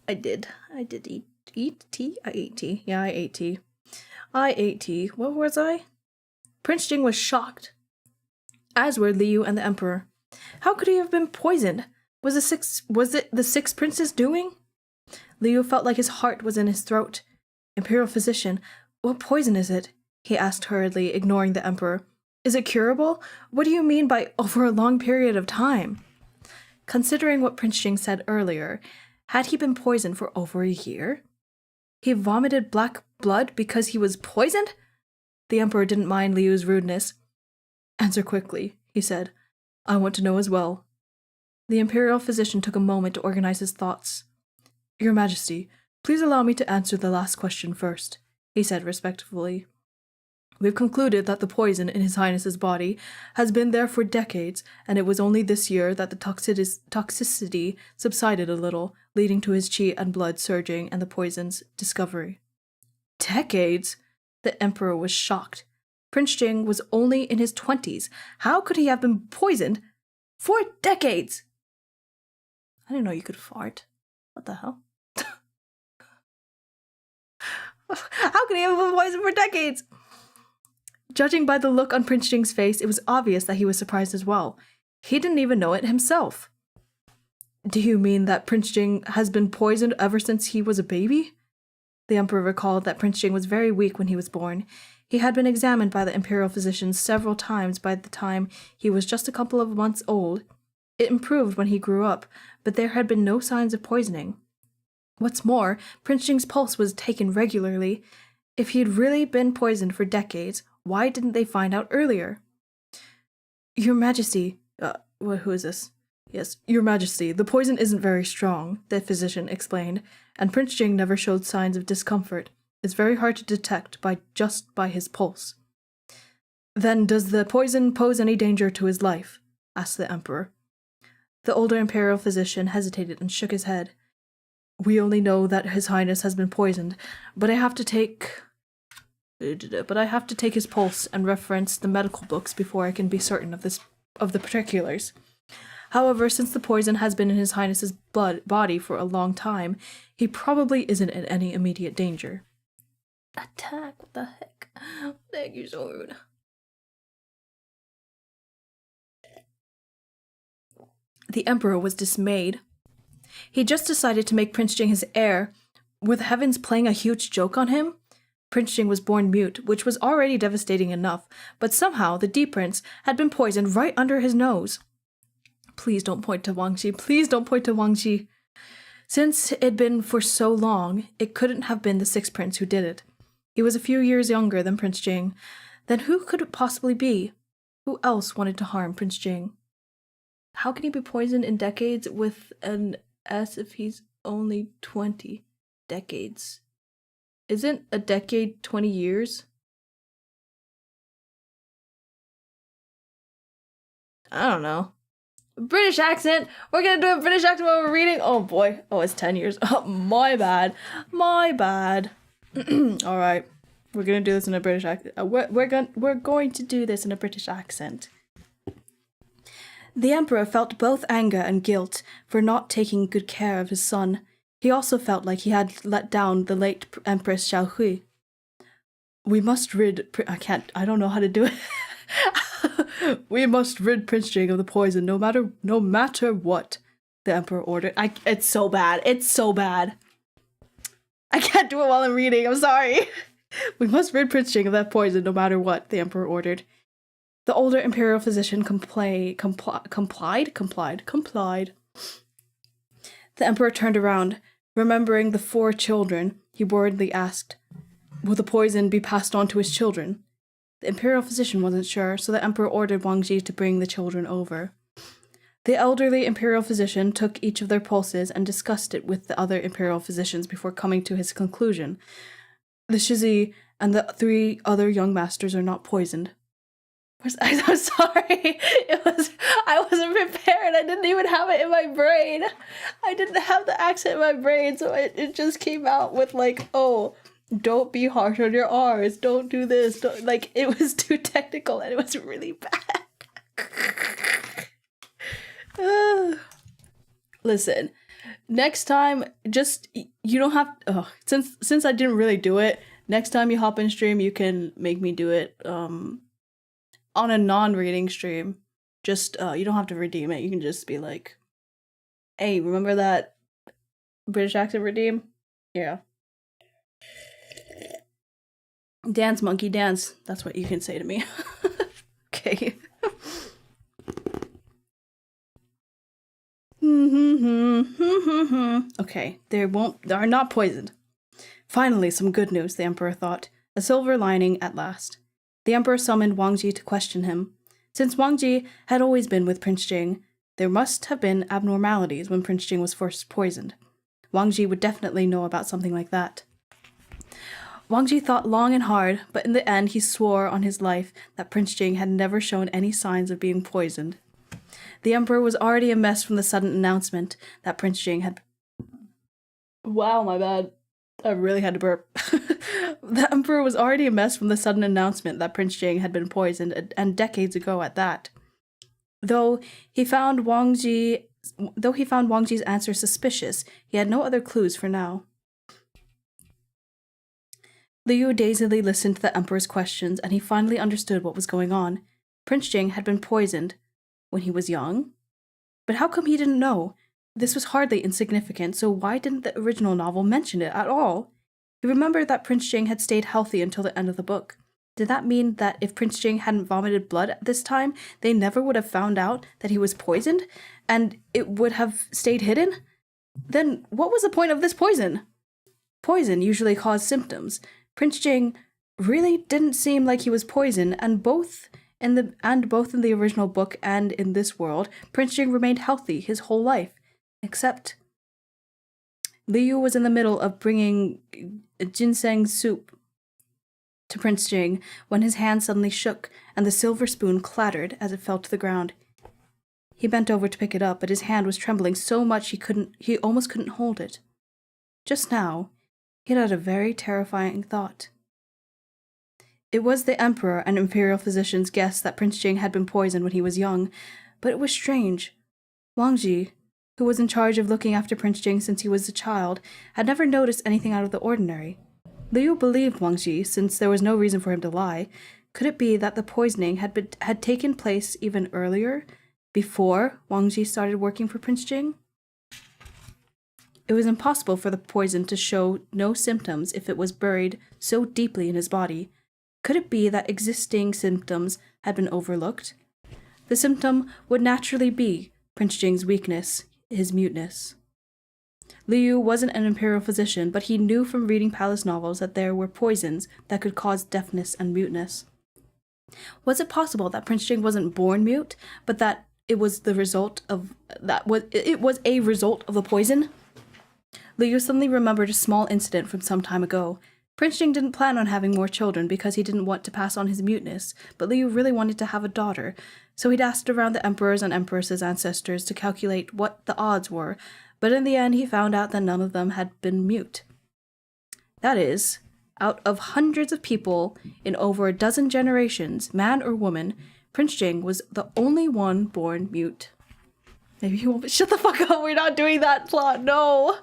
I did eat tea? I ate tea. Yeah, I ate tea. What was I? Prince Jing was shocked, as were Liu and the emperor. How could he have been poisoned? Was it the six princes' doing? Liu felt like his heart was in his throat. Imperial physician, what poison is it? He asked hurriedly, ignoring the emperor. Is it curable? What do you mean by over a long period of time? Considering what Prince Jing said earlier, had he been poisoned for over a year? He vomited black blood because he was poisoned? The emperor didn't mind Liu's rudeness. Answer quickly, he said. I want to know as well. The imperial physician took a moment to organize his thoughts. Your Majesty, please allow me to answer the last question first, he said respectfully. We've concluded that the poison in His Highness's body has been there for decades, and it was only this year that the toxicity subsided a little, leading to his qi and blood surging and the poison's discovery. Decades? The emperor was shocked. Prince Jing was only in his 20s. How could he have been poisoned for decades? I didn't know you could fart. What the hell? How could he have been poisoned for decades? Judging by the look on Prince Jing's face, it was obvious that he was surprised as well. He didn't even know it himself. Do you mean that Prince Jing has been poisoned ever since he was a baby? The emperor recalled that Prince Jing was very weak when he was born. He had been examined by the imperial physicians several times by the time he was just a couple of months old. It improved when he grew up, but there had been no signs of poisoning. What's more, Prince Jing's pulse was taken regularly. If he'd really been poisoned for decades, why didn't they find out earlier? Your Majesty, who is this? Yes, Your Majesty, the poison isn't very strong, the physician explained, and Prince Jing never showed signs of discomfort. It's very hard to detect just by his pulse. Then does the poison pose any danger to his life? Asked the emperor. The older imperial physician hesitated and shook his head. We only know that His Highness has been poisoned, but I have to take his pulse and reference the medical books before I can be certain of the particulars. However, since the poison has been in His Highness's body for a long time, he probably isn't in any immediate danger. Attack? What the heck? Thank you, so rude. The emperor was dismayed. He just decided to make Prince Jing his heir. Were the heavens playing a huge joke on him? Prince Jing was born mute, which was already devastating enough, but somehow the D-Prince had been poisoned right under his nose. Please don't point to Wang Xi. Please don't point to Wang Xi. Since it'd been for so long, it couldn't have been the sixth prince who did it. He was a few years younger than Prince Jing. Then who could it possibly be? Who else wanted to harm Prince Jing? How can he be poisoned in decades with an S if he's only 20? Decades. Isn't a decade 20 years? I don't know. British accent! We're gonna do a British accent while we're reading? Oh boy. Oh, it's 10 years. Oh, my bad. My bad. Alright. We're gonna do this in a British accent. We're going to do this in a British accent. The Emperor felt both anger and guilt for not taking good care of his son. He also felt like he had let down the late Empress Xiao Hui. We must rid... I don't know how to do it. We must rid Prince Jing of the poison no matter what, the Emperor ordered. It's so bad. It's so bad. I can't do it while I'm reading. I'm sorry. We must rid Prince Jing of that poison no matter what, the Emperor ordered. The older imperial physician complied. The Emperor turned around. Remembering the 4 children, he worriedly asked, will the poison be passed on to his children? The imperial physician wasn't sure, so the Emperor ordered Wang Ji to bring the children over. The elderly imperial physician took each of their pulses and discussed it with the other imperial physicians before coming to his conclusion. The Shizi and the 3 other young masters are not poisoned. I'm sorry. I wasn't prepared. I didn't even have it in my brain. I didn't have the accent in my brain, so it just came out with like, oh, don't be harsh on your R's. Don't do this. Like, it was too technical and it was really bad. Listen, next time, just, you don't have, since I didn't really do it, next time you hop in stream, you can make me do it, on a non-reading stream. Just, you don't have to redeem it. You can just be like, hey, remember that British accent redeem? Yeah. Dance, monkey, dance. That's what you can say to me. Okay. Okay, they are not poisoned. Finally, some good news, the Emperor thought. A silver lining at last. The Emperor summoned Wang Ji to question him. Since Wang Ji had always been with Prince Jing, there must have been abnormalities when Prince Jing was first poisoned. Wang Ji would definitely know about something like that. Wang Ji thought long and hard, but in the end he swore on his life that Prince Jing had never shown any signs of being poisoned. The Emperor was already a mess from the sudden announcement that Prince Jing had... Wow, my bad. I really had to burp. The Emperor was already a mess from the sudden announcement that Prince Jing had been poisoned, and decades ago at that. Though he found Wang Ji's answer suspicious, he had no other clues for now. Liu dazedly listened to the Emperor's questions, and he finally understood what was going on. Prince Jing had been poisoned when he was young? But how come he didn't know? This was hardly insignificant, so why didn't the original novel mention it at all? He remembered that Prince Jing had stayed healthy until the end of the book. Did that mean that if Prince Jing hadn't vomited blood at this time, they never would have found out that he was poisoned, and it would have stayed hidden? Then what was the point of this poison? Poison usually caused symptoms. Prince Jing really didn't seem like he was poisoned, and both in the original book and in this world, Prince Jing remained healthy his whole life. Except Liu was in the middle of bringing ginseng soup to Prince Jing when his hand suddenly shook and the silver spoon clattered as it fell to the ground. He bent over to pick it up, but his hand was trembling so much he almost couldn't hold it. Just now, he had a very terrifying thought. It was the Emperor and Imperial physician's guess that Prince Jing had been poisoned when he was young, but it was strange. Wang Ji, who was in charge of looking after Prince Jing since he was a child, had never noticed anything out of the ordinary. Liu believed Wang Ji, since there was no reason for him to lie. Could it be that the poisoning had taken place even earlier, before Wang Ji started working for Prince Jing? It was impossible for the poison to show no symptoms if it was buried so deeply in his body. Could it be that existing symptoms had been overlooked? The symptom would naturally be Prince Jing's weakness, his muteness. Liu wasn't an imperial physician, but he knew from reading palace novels that there were poisons that could cause deafness and muteness. Was it possible that Prince Jing wasn't born mute, but that it was the result of it was a result of the poison? Liu suddenly remembered a small incident from some time ago. Prince Jing didn't plan on having more children because he didn't want to pass on his muteness, but Liu really wanted to have a daughter, so he'd asked around the emperors and empresses' ancestors to calculate what the odds were, but in the end he found out that none of them had been mute. That is, out of hundreds of people in over a dozen generations, man or woman, Prince Jing was the only one born mute. Maybe he won't. Shut the fuck up. We're not doing that plot. No.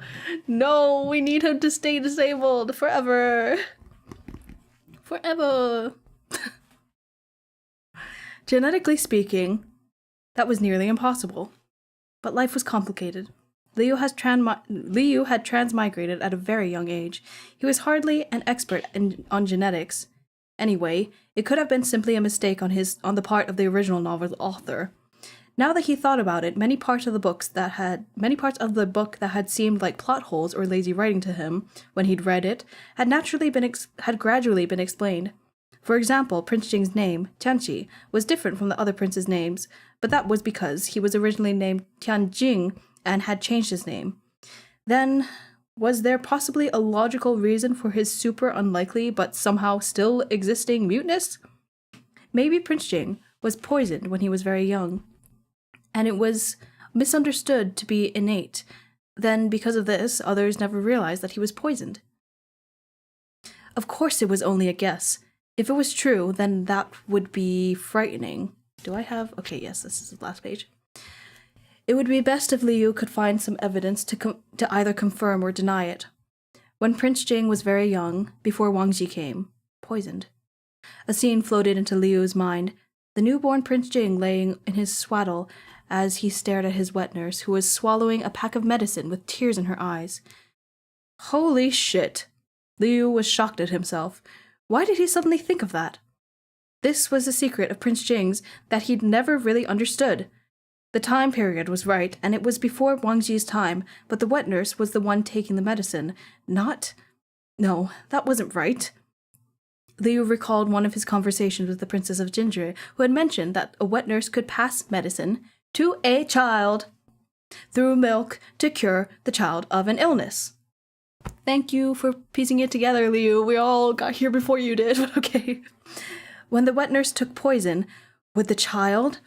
No, we need him to stay disabled forever. Forever. Genetically speaking, that was nearly impossible. But life was complicated. Liu had transmigrated at a very young age. He was hardly an expert on genetics. Anyway, it could have been simply a mistake on the part of the original novel's author. Now that he thought about it, many parts of the book that had seemed like plot holes or lazy writing to him when he'd read it had gradually been explained. For example, Prince Jing's name, Tianqi, was different from the other princes' names, but that was because he was originally named Tianjing and had changed his name. Then, was there possibly a logical reason for his super unlikely but somehow still existing muteness? Maybe Prince Jing was poisoned when he was very young, and it was misunderstood to be innate. Then, because of this, others never realized that he was poisoned. Of course it was only a guess. If it was true, then that would be frightening. Do I have... Okay, yes, this is the last page. It would be best if Liu could find some evidence to either confirm or deny it. When Prince Jing was very young, before Wang Ji came, poisoned. A scene floated into Liu's mind. The newborn Prince Jing laying in his swaddle as he stared at his wet nurse, who was swallowing a pack of medicine with tears in her eyes. Holy shit! Liu was shocked at himself. Why did he suddenly think of that? This was a secret of Prince Jing's that he'd never really understood. The time period was right, and it was before Wang Ji's time, but the wet nurse was the one taking the medicine. No, that wasn't right. Liu recalled one of his conversations with the Princess of Jinzhi, who had mentioned that a wet nurse could pass medicine to a child through milk to cure the child of an illness. Thank you for piecing it together, Liu. We all got here before you did, but okay. When the wet nurse took poison with the child,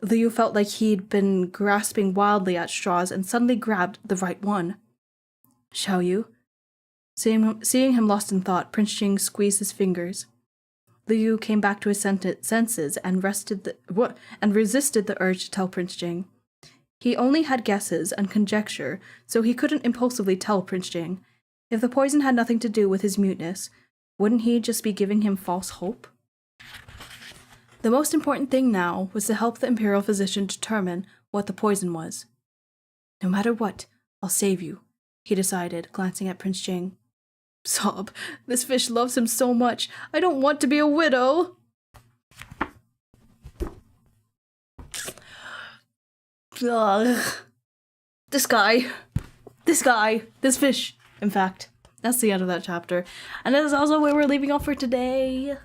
Liu felt like he'd been grasping wildly at straws and suddenly grabbed the right one. Shall you? Seeing him lost in thought, Prince Jing squeezed his fingers. Liu came back to his senses and resisted the urge to tell Prince Jing. He only had guesses and conjecture, so he couldn't impulsively tell Prince Jing. If the poison had nothing to do with his muteness, wouldn't he just be giving him false hope? The most important thing now was to help the imperial physician determine what the poison was. No matter what, I'll save you, he decided, glancing at Prince Jing. Sob, this fish loves him so much. I don't want to be a widow. Ugh. This fish, in fact. That's the end of that chapter. And that is also where we're leaving off for today.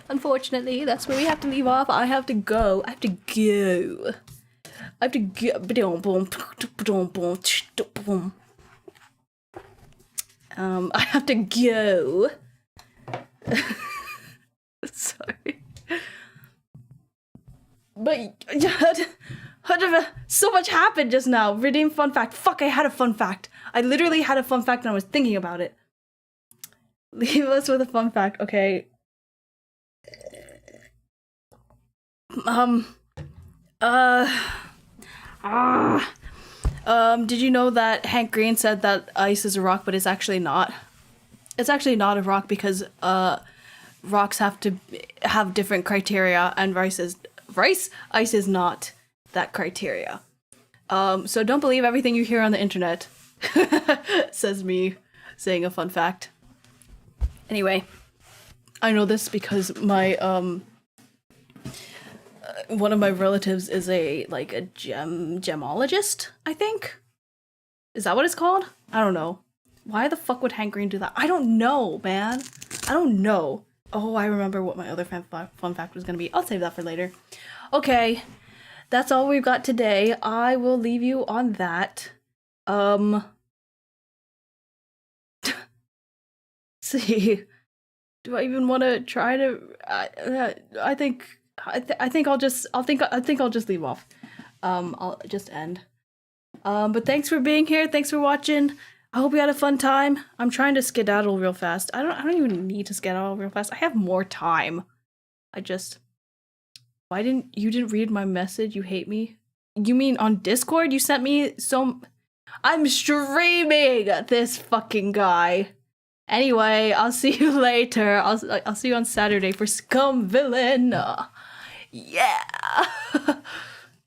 Unfortunately, that's where we have to leave off. I have to go. I have to go. Sorry. But so much happened just now. Redeem fun fact. Fuck, I had a fun fact. I literally had a fun fact and I was thinking about it. Leave us with a fun fact, okay? Did you know that Hank Green said that ice is a rock, but it's actually not? It's actually not a rock because, rocks have to have different criteria, and ice is not that criteria. So don't believe everything you hear on the internet, says me saying a fun fact. Anyway, I know this because my, one of my relatives is a gemologist, I think? Is that what it's called? I don't know. Why the fuck would Hank Green do that? I don't know, man. I don't know. Oh, I remember what my other fun fact was gonna be. I'll save that for later. Okay, that's all we've got today. I will leave you on that. See, do I even want to try to? I think I'll just leave off. I'll just end. But thanks for being here. Thanks for watching. I hope you had a fun time. I'm trying to skedaddle real fast. I don't even need to skedaddle real fast. I have more time. Why didn't you read my message? You hate me? You mean on Discord? You sent me I'm streaming this fucking guy. Anyway, I'll see you later. I'll see you on Saturday for Scum Villain. Yeah.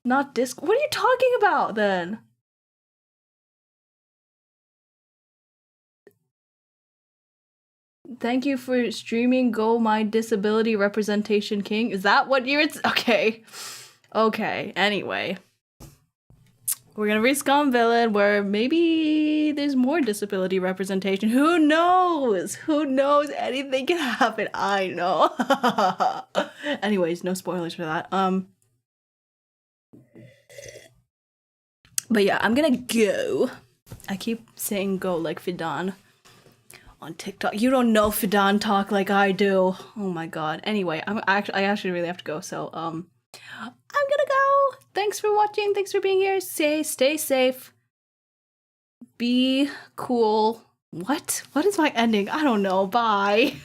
Not Discord. What are you talking about then? Thank you for streaming Go My Disability Representation King. Is that what you're... Okay. Okay, anyway. We're gonna read Scum Villain where maybe there's more disability representation. Who knows? Who knows? Anything can happen. I know. Anyways, no spoilers for that. But yeah, I'm gonna go. I keep saying go like Fidan on TikTok. You don't know Fidan talk like I do. Oh my god. Anyway, I actually really have to go. So I'm gonna go. Thanks for watching. Thanks for being here. Stay safe. Be cool. What is my ending? I don't know. Bye.